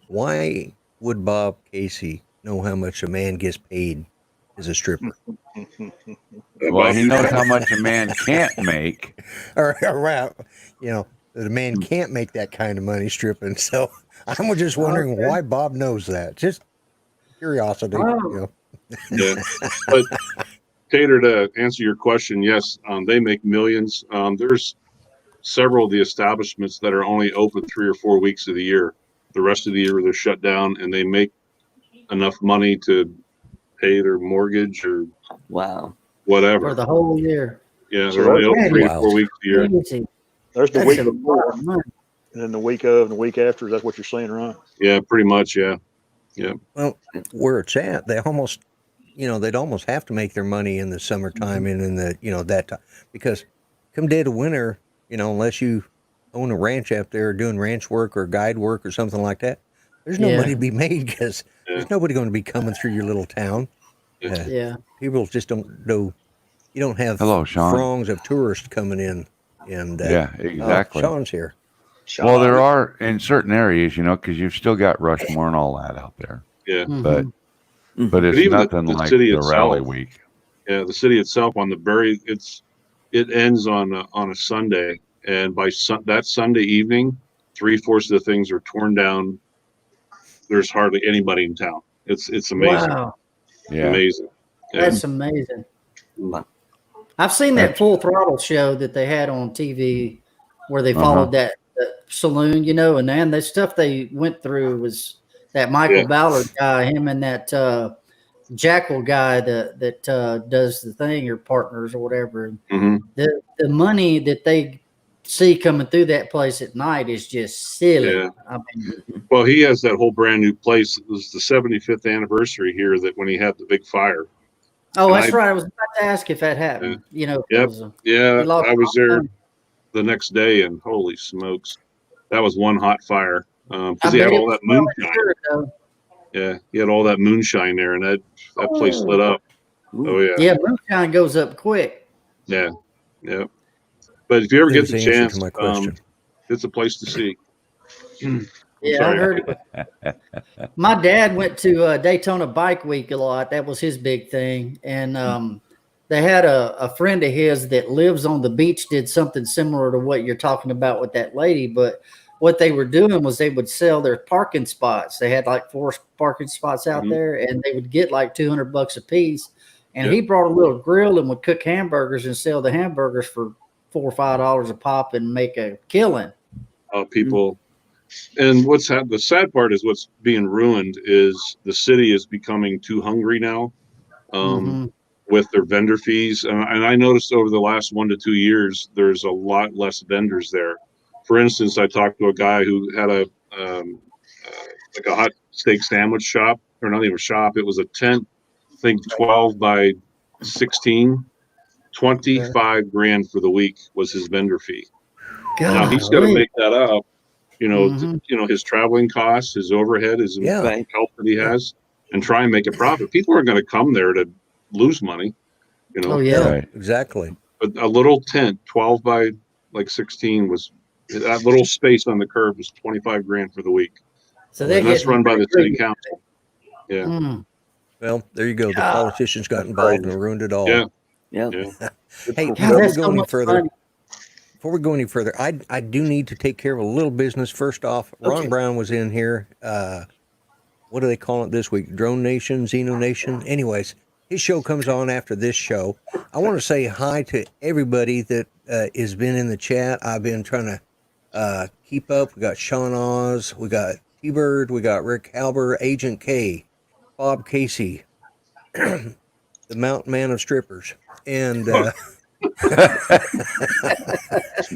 Why would Bob Casey know how much a man gets paid as a stripper? Well, he knows how much a man can't make. or the man can't make that kind of money stripping. So I'm just wondering why Bob knows that. Just curiosity. Oh. Yeah. But Tater, to answer your question, yes, they make millions. There's several of the establishments that are only open 3 or 4 weeks of the year. The rest of the year they're shut down, and they make enough money to pay their mortgage or Wow. whatever. For the whole year. Yeah, they're only open 3 to Wow. 4 weeks a year. Easy. There's the That's week a lot before, of money. and then the week of, and the week after. That's what you're saying, right? Yeah, pretty much. Yeah. Well, where it's at, they'd almost have to make their money in the summertime and in the, that time, because come dead of winter, unless you own a ranch out there doing ranch work or guide work or something like that, there's no Yeah. money to be made because there's nobody going to be coming through your little town. Yeah. People just don't know. You don't have Hello, Sean. throngs of tourists coming in. And Yeah, exactly. Sean's here. Well, there are in certain areas, because you've still got Rushmore and all that out there, Yeah. Mhm. but it's even nothing the like city the itself. rally week. Yeah, the city itself on the it ends on a Sunday, and by that Sunday evening, 3/4 of the things are torn down. There's hardly anybody in town. It's amazing. Wow. Yeah, Amazing. Yeah. That's amazing. Wow. I've seen that Full Throttle show that they had on TV where they followed that saloon, and then the stuff they went through was that Michael Ballard guy, him and that Jackal guy that does the thing, or partners or whatever. Mhm. The money that they see coming through that place at night is just silly. Yeah. I mean, Well, he has that whole brand new place. It was the 75th anniversary here that when he had the big fire. that's right. I was about to ask if that happened. If Yep. it was Yeah, he lost I was all there money. the next day, and holy smokes, that was one hot fire. I Because he had bet all it that was well moonshine. insured, though. Yeah, he had all that moonshine there, and that place lit up. Oh yeah, Yeah, moonshine goes up quick. yeah. But if you ever get There's the the answer chance, to my question. it's a place to see. Yeah, sorry. I heard it. My dad went to Daytona Bike Week a lot. That was his big thing. And they had a friend of his that lives on the beach did something similar to what you're talking about with that lady. But what they were doing was they would sell their parking spots. They had like 4 parking spots out there, and they would get like $200 a piece. And he brought a little grill and would cook hamburgers and sell the hamburgers for $4 or $5 a pop and make a killing. People, and the sad part is what's being ruined is the city is becoming too hungry now with their vendor fees. And I noticed over the last 1 to 2 years, there's a lot less vendors there. For instance, I talked to a guy who had like a hot steak sandwich shop, or not even a shop. It was a tent, I think 12 by 16, $25,000 for the week was his vendor fee. Now he's got to make that up, his traveling costs, his overhead, his help that he has, and try and make a profit. People aren't going to come there to lose money, Oh, yeah. Right. Exactly. But a little tent, 12 by like 16, was that little space on the curb was $25,000 for the week. So And that's run by the city council. Yeah. Well, there you go. The politicians got involved and ruined it all. Yeah. Hey, God, before we that's go so any much further, money. I do need to take care of a little business. First off, Ron Brown was in here. What do they call it this week? Drone Nation, Xeno Nation? Anyways, his show comes on after this show. I want to say hi to everybody that has been in the chat. I've been trying to Keep Up. We got Sean Oz. We got T-Bird. We got Rick Halber, Agent K, Bob Casey, the Mountain Man of Strippers, and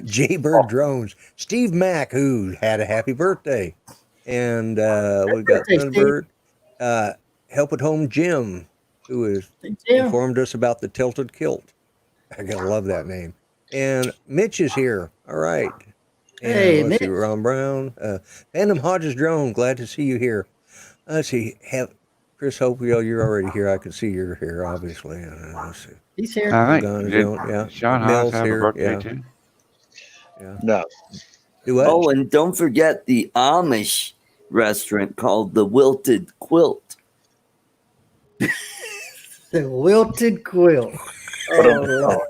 Jaybird Drones, Steve Mack, who had a happy birthday, and we've got Thunderbird, Help at Home Jim, who has informed us about the tilted kilt. I gotta love that name. And Mitch is here. All right. And Hey, let's see, Mitch. Ron Brown, Phantom Hodges Drone. Glad to see you here. Let's see, Chris Hopewell, you're already here. I can see you're here, obviously. Let's see. He's here. I Gone, think did yeah. Sean Mel's Haas have here, a birthday yeah. too? No. Do what? Oh, and don't forget the Amish restaurant called the Wilted Quilt. The wilted quilt. Oh,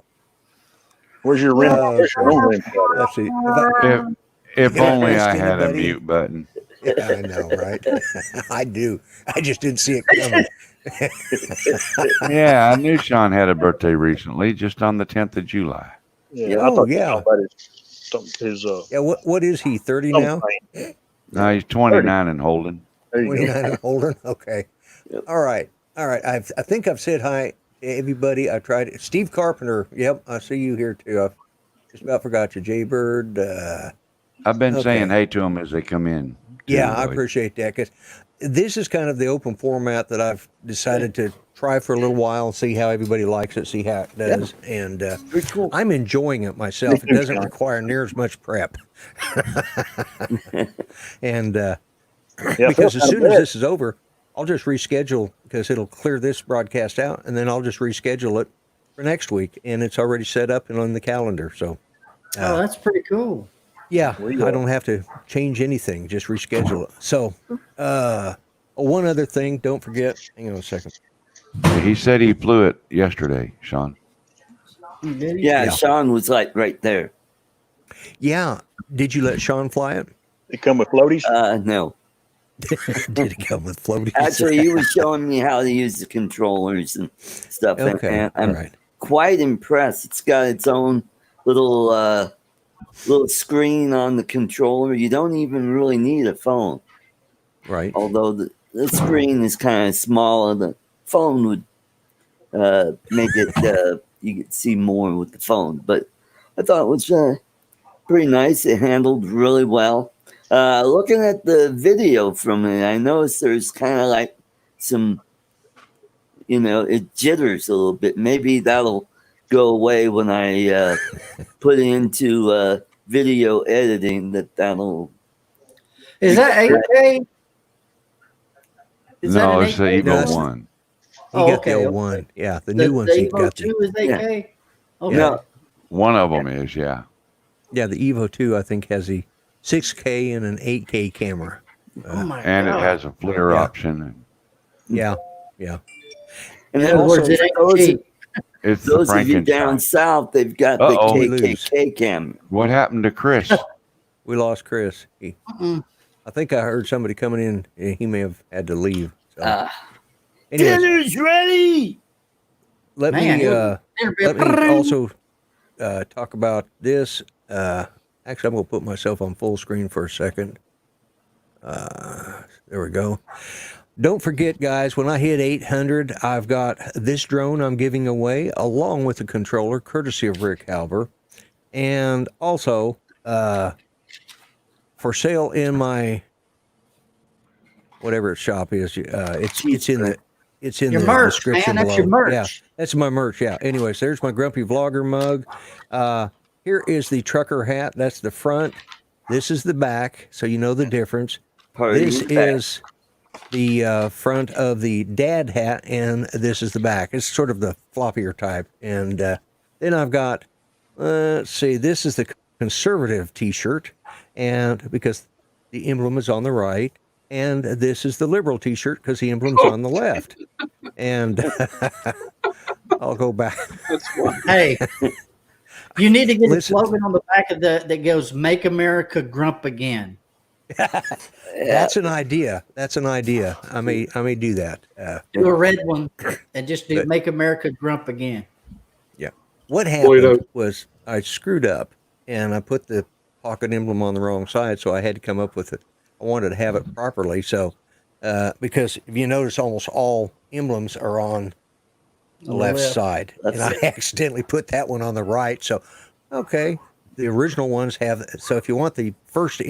Where's your rim? Oh, Where's your own rim shot? Let's see. If Can I only ask I had a anybody? mute button. Yeah, I know, right? I do. I just didn't see it coming. Yeah, I knew Sean had a birthday recently, just on the 10th of July. Yeah, Oh, I thought yeah. his Yeah, what is he, 30 now? No, he's 29 and holding. There you 29 go. and older? Okay. Yep. All right. I think I've said hi to everybody. I tried it. Steve Carpenter. Yep, I see you here too. I just about forgot you. Jaybird. I've been Okay. saying hey to them as they come in. too, Yeah, I Lloyd. appreciate that because this is kind of the open format that I've decided to try for a little while and see how everybody likes it, see how it does. And Very cool. I'm enjoying it myself. It doesn't require near as much prep. And Yeah, because as Phil's soon not as bad. this is over, I'll just reschedule because it'll clear this broadcast out, and then I'll just reschedule it for next week, and it's already set up and on the calendar. So, oh, that's pretty cool. yeah, Where you I at? don't have to change anything; just reschedule it. So, one other thing, don't forget. Hang on a second. He said he flew it yesterday, Sean. Did he? Yeah, Yeah. Sean was like right there. Yeah, did you let Sean fly it? It come with floaties. No. Did it come with floaties? Actually, he was showing me how to use the controllers and stuff. Okay, And all I'm right. quite impressed. It's got its own little screen on the controller. You don't even really need a phone. Right. Although the screen is kind of smaller, the phone would make it you could see more with the phone. But I thought it was pretty nice. It handled really well. Looking at the video from it, I noticed there's kind of like some, it jitters a little bit. Maybe that'll go away when I put it into video editing. That'll. Is that 8K? Is that No, an it's the 8K? No, Evo that's- one. He Oh, got okay, the old okay. one. Yeah, the new ones. He Evo got the 2 is 8K? Okay. No, One of them is, yeah. yeah. The Evo 2, I think, has the 6K and an 8K camera. Oh my And God. it has a flare Yeah. option. Yeah, yeah. and In then other also words, it ain't those, cheap. It's the those of you down Frankenstein. south, they've got Uh-oh. the We lose. KKK camera. What happened to Chris? We lost Chris. I think I heard somebody coming in. He may have had to leave. So. Anyways, Dinner's ready. let Man, me it'll be let me also talk about this. Actually, I'm going to put myself on full screen for a second. There we go. Don't forget, guys, when I hit 800, I've got this drone I'm giving away along with the controller, courtesy of Rick Halber. And also, for sale in my whatever its shop is, it's in Your the merch, description man. That's below. your merch. Yeah, that's my merch. Yeah. Anyways, there's my Grumpy Vlogger mug. Here is the trucker hat. That's the front. This is the back, so you know the difference. This is the front of the dad hat, and this is the back. It's sort of the floppier type. And then I've got, let's see, this is the conservative T-shirt, and because the emblem is on the right, and this is the liberal T-shirt because the emblem's on the left. And I'll go back. That's fun. Hey, you need to get Listen. a slogan on the back of that goes "Make America Grump Again." That's an idea. That's an idea. I may do that. Do a red one and just do But- "Make America Grump Again." What Boyd, happened was I screwed up and I put the pocket emblem on the wrong side, so I had to come up with it. I wanted to have it properly, so because if you notice, almost all emblems are on the left side, and I accidentally put that one on the right. So, okay, the original ones have. So, if you want the first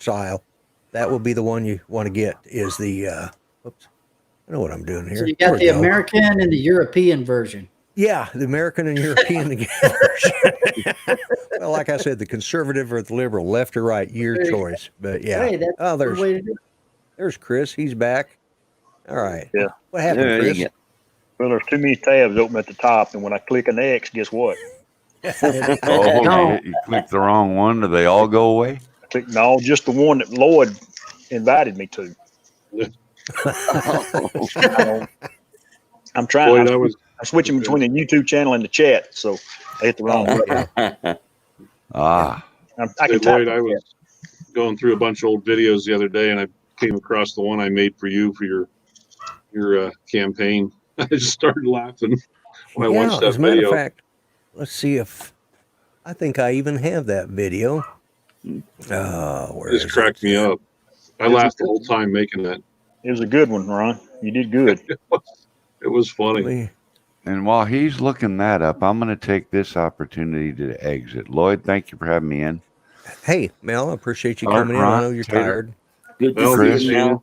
style, that will be the one you want to get. Is the whoops, I know what I'm doing here. So you got the American and the European version. Yeah, the American and European together. Well, like I said, the conservative or the liberal, left or right, your choice. But yeah, Hey, that's the way to do it. There's Chris. He's back. All right. Yeah. What happened, There Chris? you go. Well, there's too many tabs open at the top, and when I click an X, guess what? Oh, you clicked the wrong one. Do they all go away? I click no, just the one that Lloyd invited me to. I'm trying. Boy, I'm switching between the YouTube channel and the chat, so I hit the wrong button. Ah, I can Lloyd, type I was going through a bunch of old videos the other day, and I came across the one I made for you for your campaign. I just started laughing when I watched that as a matter video. of fact, let's see if I think I even have that video. Where It just cracked me up. I laughed the whole time making that. It was a good one, Ron. You did good. It was funny. and while he's looking that up, I'm going to take this opportunity to exit. Lloyd, thank you for having me in. Hey, Mel, I appreciate you Art, coming in. I Ron, know you're Tater. tired. Good Well, to Chris. see you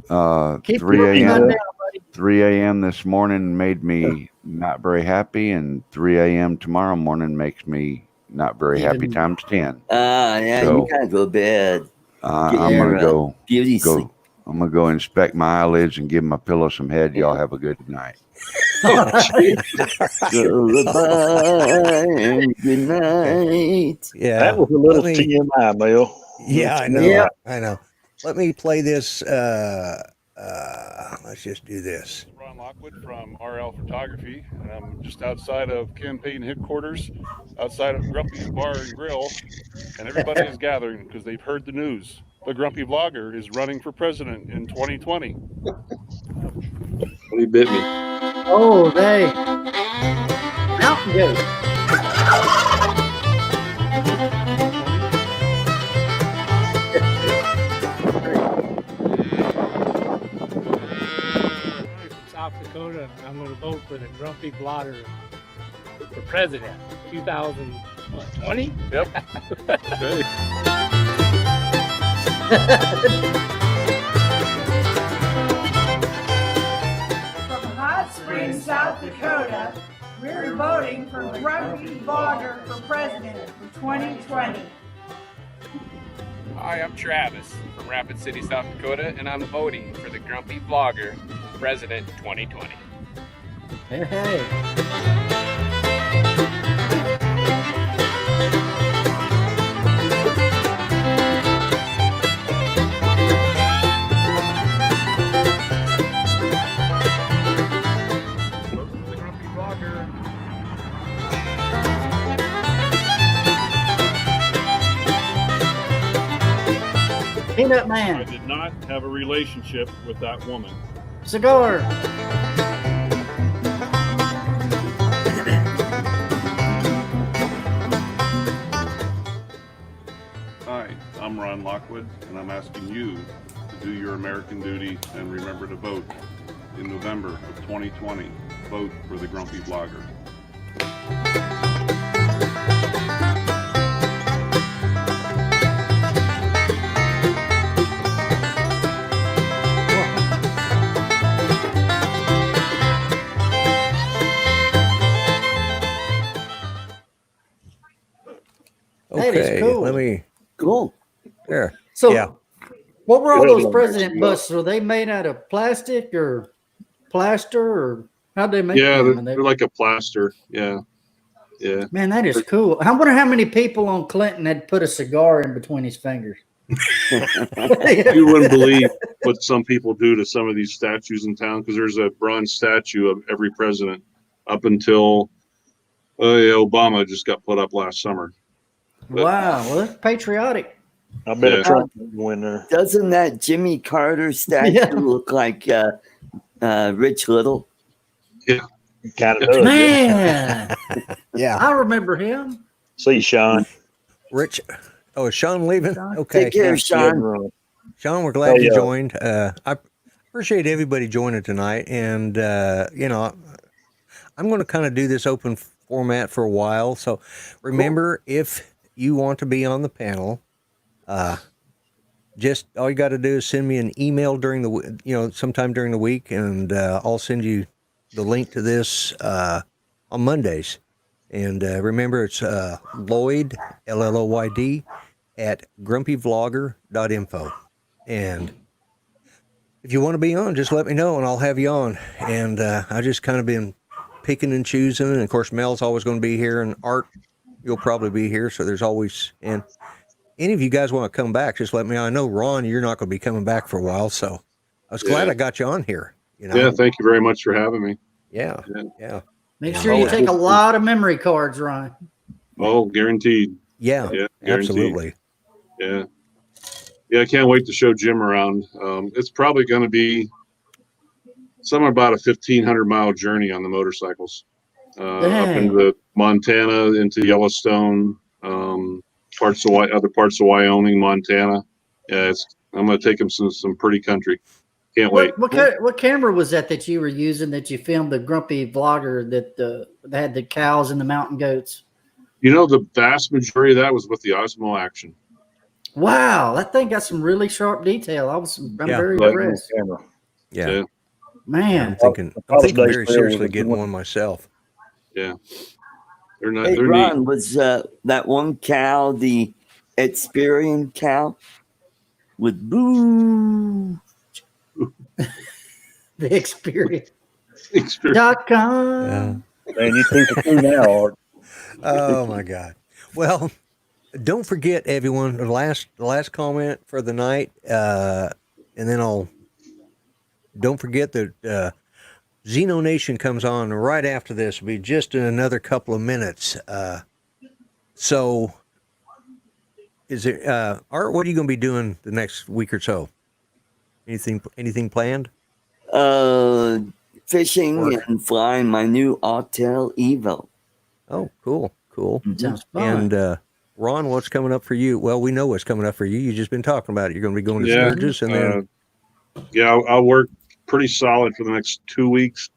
now. Keep 3 working on a.m. that, buddy. 3 a.m. this morning made me not very happy, and 3 a.m. tomorrow morning makes me not very happy Even- times 10. Yeah, So- you gotta go to bed. I'm Yeah, gonna right. go. Beauty sleep. I'm gonna go inspect my eyelids and give my pillow some head. Y'all have a good night. Goodbye and good night. Yeah. That was a little Let me- TMI, Mel. Yeah, I know. Yeah. I know. Let me play this. Let's just do this. Ron Lockwood from RL Photography, and I'm just outside of campaign headquarters, outside of Grumpy's Bar and Grill, and everybody is gathering because they've heard the news. The Grumpy Vlogger is running for president in 2020. He bit me. Oh, they mountain goat. From South Dakota, and I'm going to vote for the Grumpy Blotter for president, 2020. Yep. Okay. From Hot Springs, South Dakota, we're voting for Grumpy Vlogger for president for 2020. Hi, I'm Travis from Rapid City, South Dakota, and I'm voting for the Grumpy Vlogger President 2020. Hey, hey. Vote for the Grumpy Vlogger. Peanut I Man. did not have a relationship with that woman. Cigar. Hi, I'm Ron Lockwood, and I'm asking you to do your American duty and remember to vote. In November of 2020, vote for the Grumpy Vlogger. That is Okay, cool. let me. Cool. There. So, Yeah. what were all Good those one. president busts? Were they made out of plastic or plaster, or how'd they make Yeah, them? they're, And they- they're like a plaster. Yeah. Yeah. Man, that is cool. I wonder how many people on Clinton had put a cigar in between his fingers. You wouldn't believe what some people do to some of these statues in town because there's a bronze statue of every president up until Obama just got put up last summer. Wow, well, that's patriotic. I bet Yeah. a Trump would go in there. Doesn't that Jimmy Carter statue Yeah. look like Rich Little? Kind of does. Man, Yeah. I remember him. See, Sean. Rich. Oh, is Sean leaving? Sean. Okay. Take care, Sean. Sean, we're glad Hey, you joined. I appreciate everybody joining tonight. And, I'm going to kind of do this open format for a while. So remember, if you want to be on the panel, just all you got to do is send me an email during sometime during the week, and I'll send you the link to this on Mondays. And remember, it's Lloyd, Lloyd, at grumpyvlogger.info. And if you want to be on, just let me know, and I'll have you on. And I just kind of been picking and choosing. And, of course, Mel's always going to be here, and Art, you'll probably be here. So there's always – and any of you guys want to come back, just let me know. I know, Ron, you're not going to be coming back for a while, so I was glad I got you on here. Yeah, thank you very much for having me. Yeah. Make sure you take a lot of memory cards, Ron. Oh, guaranteed. Yeah, guaranteed. absolutely. Yeah, I can't wait to show Jim around. It's probably going to be somewhere about a 1,500-mile journey on the motorcycles, up into Montana, into Yellowstone, other parts of Wyoming, Montana. Yeah, I'm going to take him some pretty country. Can't wait. What camera was that you were using that you filmed the grumpy vlogger that had the cows and the mountain goats? The vast majority of that was with the Osmo Action. Wow, that thing got some really sharp detail. I'm very impressed. Yeah. Man. I'm thinking very seriously getting one myself. Yeah. They're Hey, they're Ron, neat. was that one cow the Experian cow with boo? The Experience.com. Man, you 2 for 2 now, Art. Oh my God. Well, don't forget, everyone, the last comment for the night, and then don't forget that Xeno Nation comes on right after this. It'll be just in another couple of minutes. So is there Art, what are you going to be doing the next week or so? Anything planned? Fishing and flying my new Autel Evo. Oh, cool. Sounds fun. And Ron, what's coming up for you? Well, we know what's coming up for you. You've just been talking about it. You're going to be going to Sturgis, and then I'll work pretty solid for the next 2 weeks.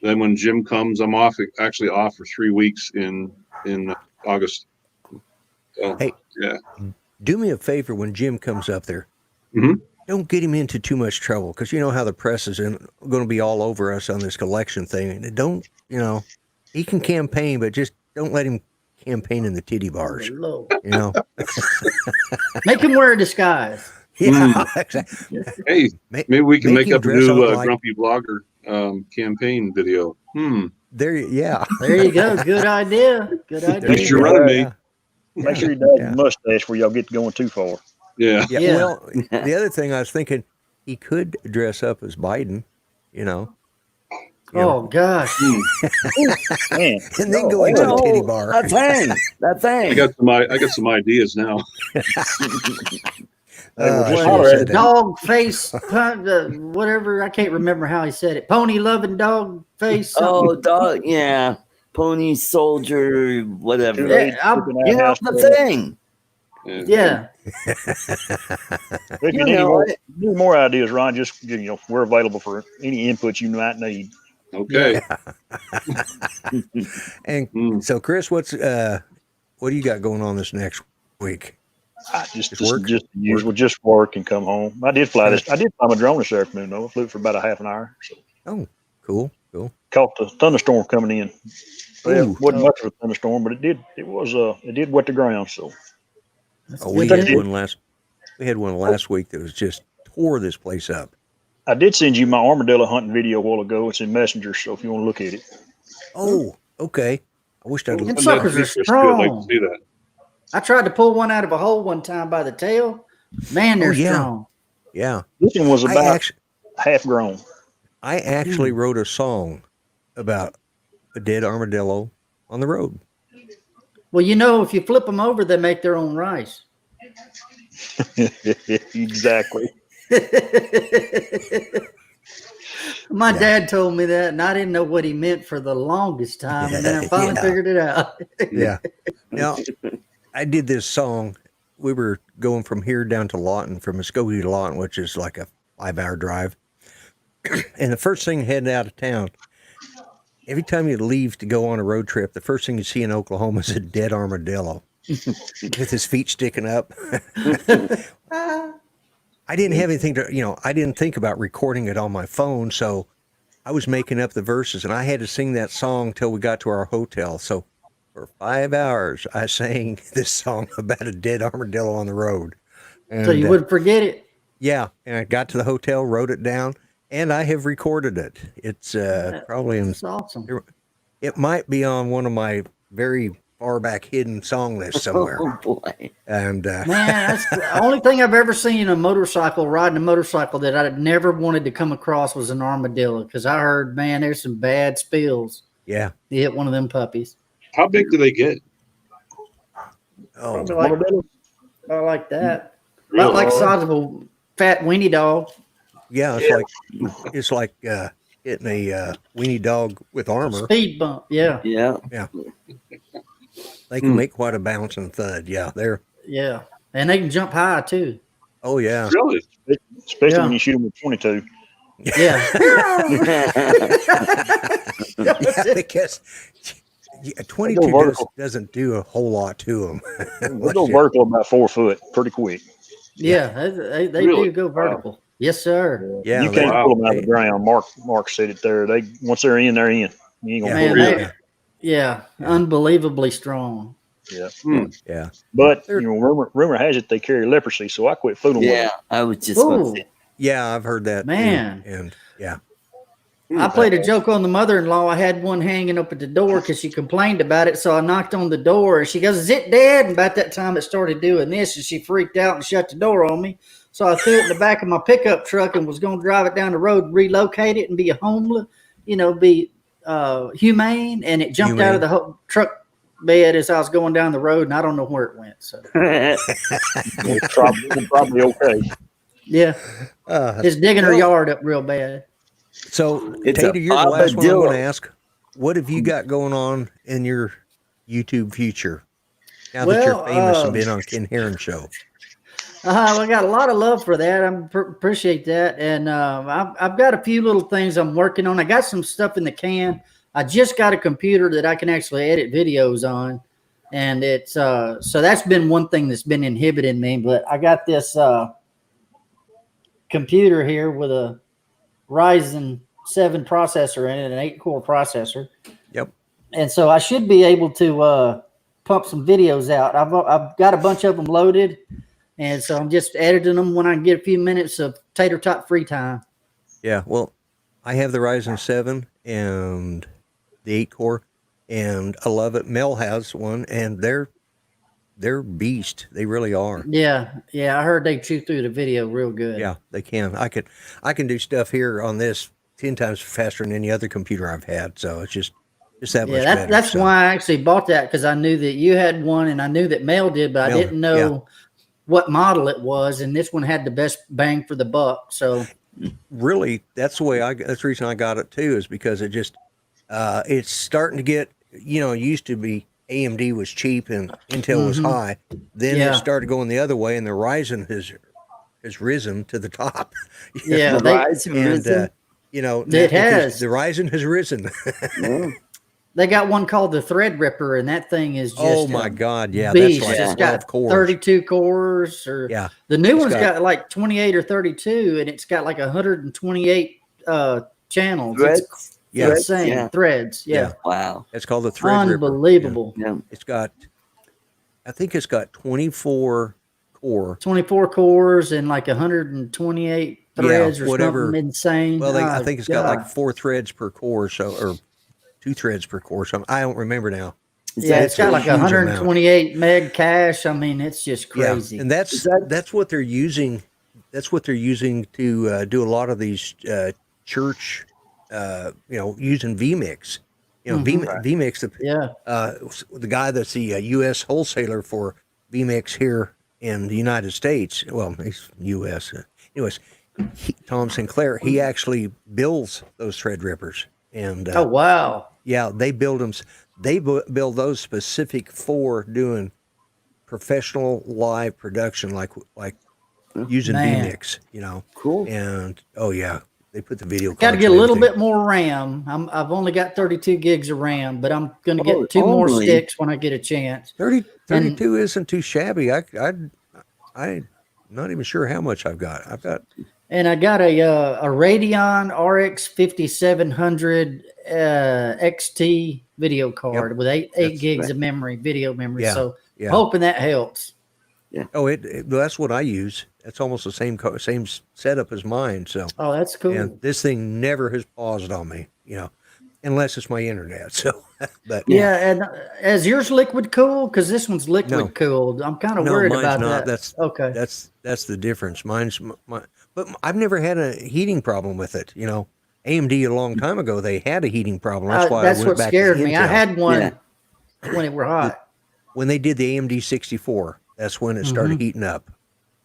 Then when Jim comes, I'm actually off for 3 weeks in August. So, hey, do me a favor when Jim comes up there. Mm-hmm. Don't get him into too much trouble, because you know how the press is going to be all over us on this collection thing. Don't, he can campaign, but just don't let him campaign in the titty bars. Make him wear a disguise. Yeah, exactly. Hey, maybe we can make up a new like, Grumpy Vlogger campaign video. There you go. Good idea. Thanks for running me. Make sure you dye your mustache where y'all get going too far. Yeah. Well, the other thing I was thinking, he could dress up as Biden, Oh gosh. Man. And then go into the titty bar. That thing. I got some ideas now. Dog face, whatever. I can't remember how he said it. Pony loving dog face. Something. Oh, dog. Yeah. Pony soldier, whatever. The thing. Yeah. If you need more ideas, Ron, just we're available for any input you might need. Okay. And so, Chris, what do you got going on this next week? Just usual, just work and come home. I did fly my drone this afternoon though. I flew for about a half an hour. So. Oh, cool. Caught the thunderstorm coming in. Well, it wasn't much of a thunderstorm, but it did wet the ground. So we had one last week that was just tore this place up. I did send you my armadillo hunting video a while ago. It's in Messenger, so if you want to look at it. Oh, okay. I wish I'd looked. Suckers are strong. I'd like to see that. I tried to pull one out of a hole one time by the tail. Man, they're strong. Yeah. This one was about half grown. I actually wrote a song about a dead armadillo on the road. Well, if you flip them over, they make their own rice. Exactly. My dad told me that, and I didn't know what he meant for the longest time, and then I finally figured it out. Yeah. Now, I did this song. We were going from here down to Lawton, from Muskogee to Lawton, which is like a 5-hour drive. And the first thing heading out of town, every time you leave to go on a road trip, the first thing you see in Oklahoma is a dead armadillo with his feet sticking up. I didn't have anything to, I didn't think about recording it on my phone, so I was making up the verses, and I had to sing that song till we got to our hotel. So for 5 hours, I sang this song about a dead armadillo on the road. And, So you wouldn't forget it? Yeah, and I got to the hotel, wrote it down, and I have recorded it. It's probably in. That's awesome. It might be on one of my very far back hidden song lists somewhere. Oh boy! And Man, that's the only thing I've ever seen riding a motorcycle that I never wanted to come across was an armadillo, because I heard, man, there's some bad spills. Yeah, You hit one of them puppies. How big do they get? oh, I like that. Really? About like the size of a fat weenie dog. yeah, it's like hitting a weenie dog with armor. Speed bump, yeah. Yeah. They can make quite a bounce and thud. Yeah, they're. Yeah. And they can jump high too. Oh yeah. Really? Especially Yeah. when you shoot them with 22. Yeah. Yeah, because 22 doesn't do a whole lot to them. They go vertical about 4 foot pretty quick. Yeah, they Really? do go vertical. Yes, sir. Yeah, You can't wow. pull them out of the ground. Mark said it there. Once they're in, they're in. You ain't gonna Man, pull them out. they, yeah, unbelievably strong. Yeah. Yeah. But rumor has it they carry leprosy, so I quit fooling with Yeah, them. I was just going Ooh, to say. Yeah, I've heard that. too. Man. And yeah. I played a joke on the mother-in-law. I had one hanging up at the door because she complained about it. So I knocked on the door and she goes, "Is it dead?" And about that time it started doing this, and she freaked out and shut the door on me. So I threw it in the back of my pickup truck and was going to drive it down the road, relocate it, and be a homeless, be humane. And it jumped out of the truck bed as I was going down the road, and I don't know where it went. So It's probably okay. yeah, it's digging her yard up real bad. So, It's Tater, a you're the last one I'm armadillo. going to ask. What have you got going on in your YouTube future now that you're Well, famous and been on Ken Heron show? I got a lot of love for that. I appreciate that. And I've got a few little things I'm working on. I got some stuff in the can. I just got a computer that I can actually edit videos on. And it's so that's been one thing that's been inhibiting me. But I got this computer here with a Ryzen 7 processor in it, an 8-core processor. Yep. And so I should be able to pump some videos out. I've got a bunch of them loaded. And so I'm just editing them when I get a few minutes of tater tot free time. Yeah, well, I have the Ryzen 7 and the 8-core, and I love it. Mel has one, and they're beast. They really are. Yeah. I heard they chew through the video real good. Yeah, they can. I can do stuff here on this 10 times faster than any other computer I've had. So it's just that much better. That's why I actually bought that, because I knew that you had one, and I knew that Mel did, but I didn't know what model it was, and this one had the best bang for the buck. So really, that's the reason I got it too, is because it just it's starting to get, it used to be AMD was cheap and Intel was high. Then it started going the other way, and the Ryzen has risen to the top. Yeah, The Ryzen risen? It has. The Ryzen has risen. They got one called the Threadripper, and that thing is just Oh my God! Yeah, beast. that's like It's 12 got cores. 32 cores, or the new one's got like 28 or 32, and it's got like 128 channels. Threads? It's insane. Yeah. Threads. Yeah. Wow. It's called the Threadripper. Unbelievable. Yeah. I think it's got 24 core. 24 cores and like 128 threads or whatever. something insane. Well, I Oh, think it's got like God. 4 threads per core, or 2 threads per core. So I don't remember now. Yeah, it's got like 128 meg cache. I mean, it's just crazy. Yeah, and that's what they're using. That's what they're using to do a lot of these church, using vMix. vMix, the guy that's the U.S. wholesaler for vMix here in the United States. Well, he's U.S. Anyways, Tom Sinclair, he actually builds those Threadrippers. And oh wow, yeah, they build them. They build those specific for doing professional live production, like using Man. vMix, you know. Cool. And oh yeah, they put the video. Got to cards get a and little everything. bit more RAM. I've only got 32 gigs of RAM, but I'm going to get two more only? sticks when I get a chance. 32 isn't too shabby. I'm not even sure how much I've got. And I got a Radeon RX 5700 XT video card with eight gigs of memory, video memory. Yeah, So yeah. hoping that helps. Oh, that's what I use. It's almost the same setup as mine. So Oh, that's cool. and this thing never has paused on me, you know, unless it's my internet. So, but yeah, and is yours liquid cooled? Because this one's liquid cooled. I'm kind of worried mine's about not. that. Okay. That's the difference. Mine's but I've never had a heating problem with it. You know, AMD a long time ago they had a heating problem. That's why that's I went what back scared to me. I Intel. had one when it were hot. When they did the AMD 64, that's when it started heating up.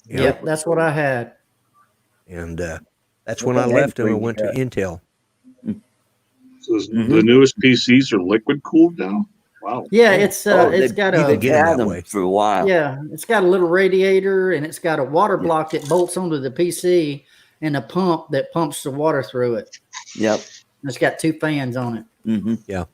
You know? Yep, that's what I had. And that's when I left them and went to Intel. So the newest PCs are liquid cooled now. Wow. Yeah, it's got you a can get them that way. for a while. yeah, it's got a little radiator and it's got a water block that bolts onto the PC and a pump that pumps the water through it. Yep. And it's got two fans on it. Mm-hmm. Yeah.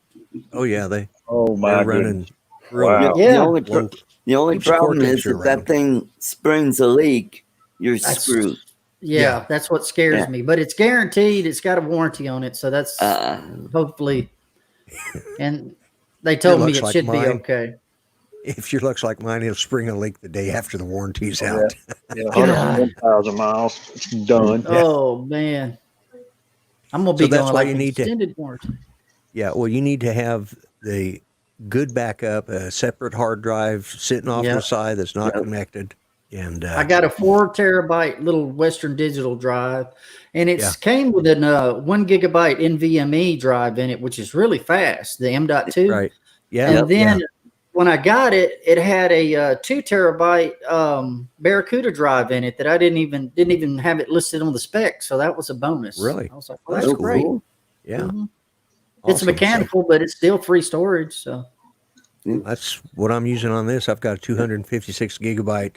Oh yeah, they're my running. Wow. Yeah. The only Keeps the core problem is temperature if that around. thing springs a leak, you're screwed. Yeah, that's what scares me. But it's guaranteed. It's got a warranty on it, so that's hopefully. And they told me looks it like should be mine. okay. If your luck's like mine, it'll spring a leak the day after the warranty's out. Yeah, 101,000 miles. It's done. Oh man, I'm gonna be So that's going why like you need to- extended warranty. Yeah, well, you need to have the good backup, a separate hard drive sitting off to the side that's not connected. And I got a 4 terabyte little Western Digital drive, and it's came with a 1 gigabyte NVMe drive in it, which is really fast. The M.2. right. Yeah. And then when I got it, it had a 2 terabyte Barracuda drive in it that I didn't even have it listed on the specs. So that was a bonus. Really? I was like, well, that's great. Cool. Yeah. Mhm. It's Awesome. mechanical, but it's still free storage. So That's what I'm using on this. I've got a 256 gigabyte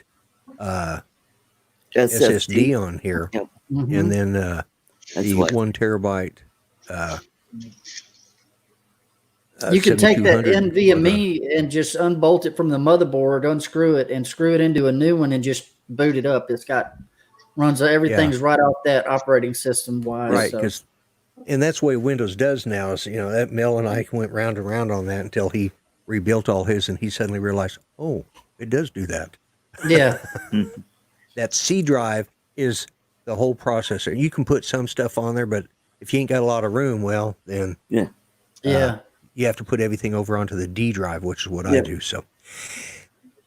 SSD on here, Yep. and then the what- 1 terabyte. you can take that 7200 NVMe and just unbolt it from the motherboard, unscrew it, and screw it into a new one, and just boot it up. It's got runs everything's right off that operating system wise. Right, so. because and that's the way Windows does now. Is that Mel and I went round and round on that until he rebuilt all his, and he suddenly realized, oh, it does do that. Yeah. That C drive is the whole processor. You can put some stuff on there, but if you ain't got a lot of room, well, then Yeah. you have to put everything over onto the D drive, which is what I do. So,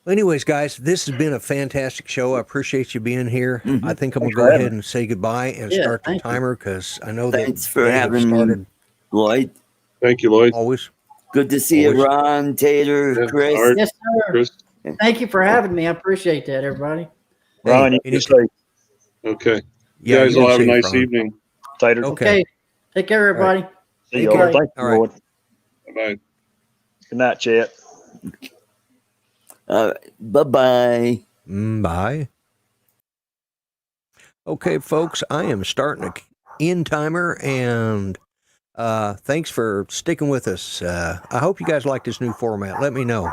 anyways, guys, this has been a fantastic show. I appreciate you being here. I think I'm going to go ahead and say goodbye and start the timer because I know Thanks that for they have having started me, Lloyd. Thank you, Lloyd. always. Good to see you, Always. Ron, Tater, Yeah, Chris. Art. Yes, sir. Chris. Thank you for having me. I appreciate that, everybody. Ron, you Hey, can stay. Okay. Yeah, You guys you all can have a see nice Ron. evening. Tater. Okay. Take care, everybody. See Okay. y'all. Thank you, All right. Lord. Bye. Good night, chat. Bye-bye. Bye. Okay, folks, I am starting a end timer, and thanks for sticking with us. I hope you guys like this new format. Let me know.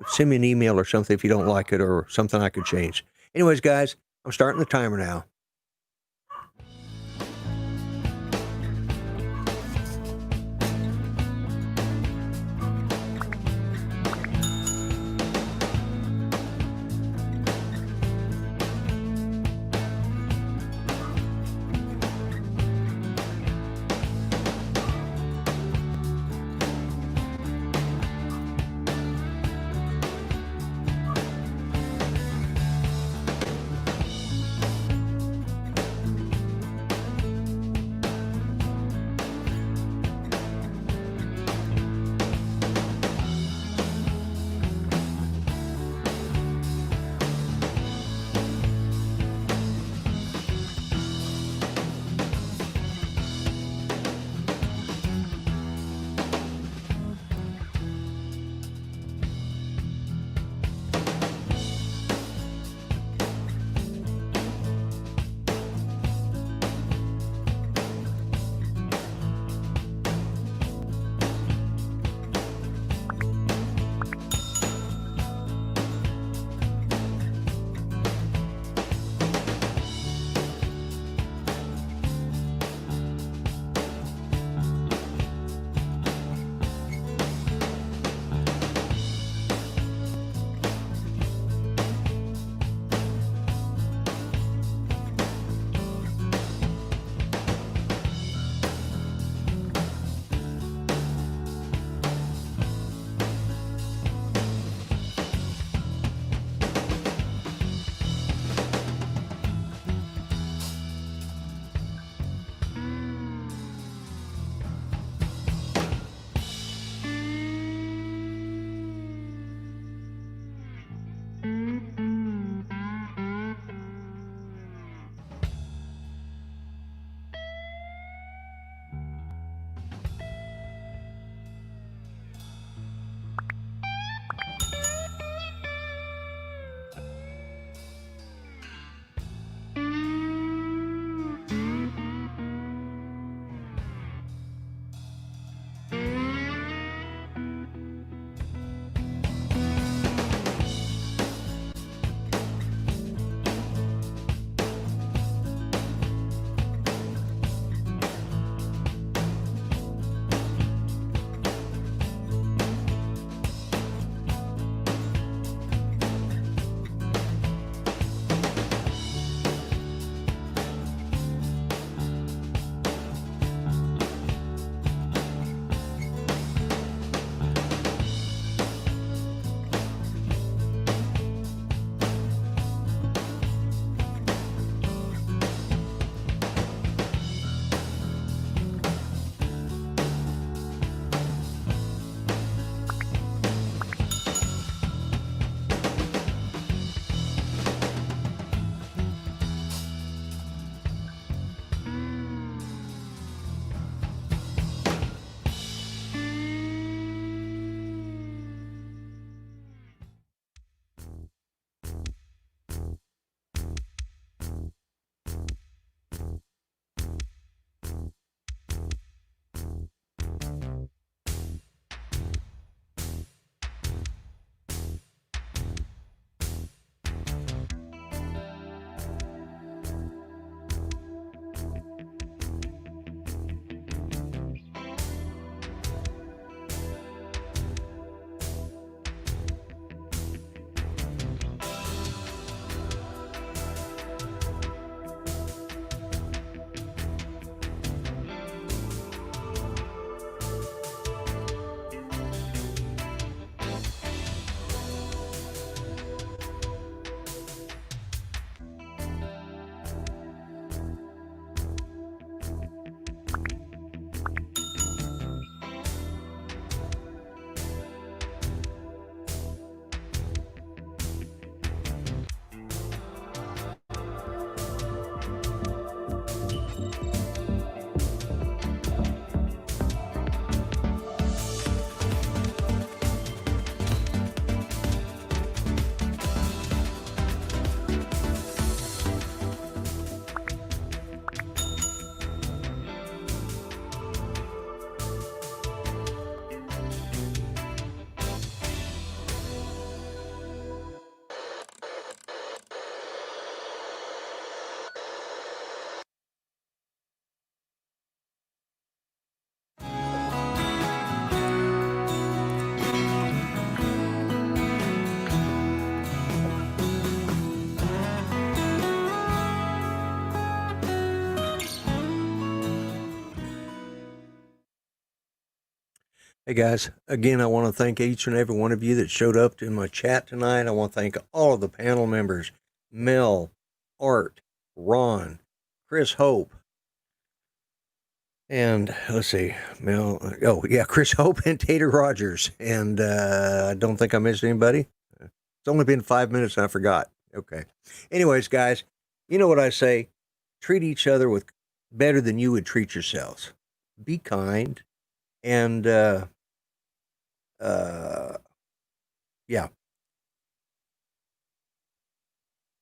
Send me an email or something if you don't like it or something I could change. Anyways, guys, I'm starting the timer now. Hey guys, again, I want to thank each and every one of you that showed up in my chat tonight. I want to thank all of the panel members, Mel, Art, Ron, Chris Hope, and let's see, Mel, oh yeah, Chris Hope and Tater Rogers. And I don't think I missed anybody. It's only been 5 minutes and I forgot. Okay. Anyways, guys, you know what I say? Treat each other with better than you would treat yourselves. Be kind. And yeah,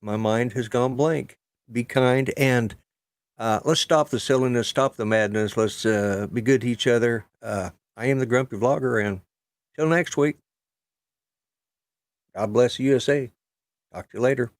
my mind has gone blank. Be kind, and let's stop the silliness, stop the madness. Let's be good to each other. I am the Grumpy Vlogger, and till next week, God bless the USA. Talk to you later.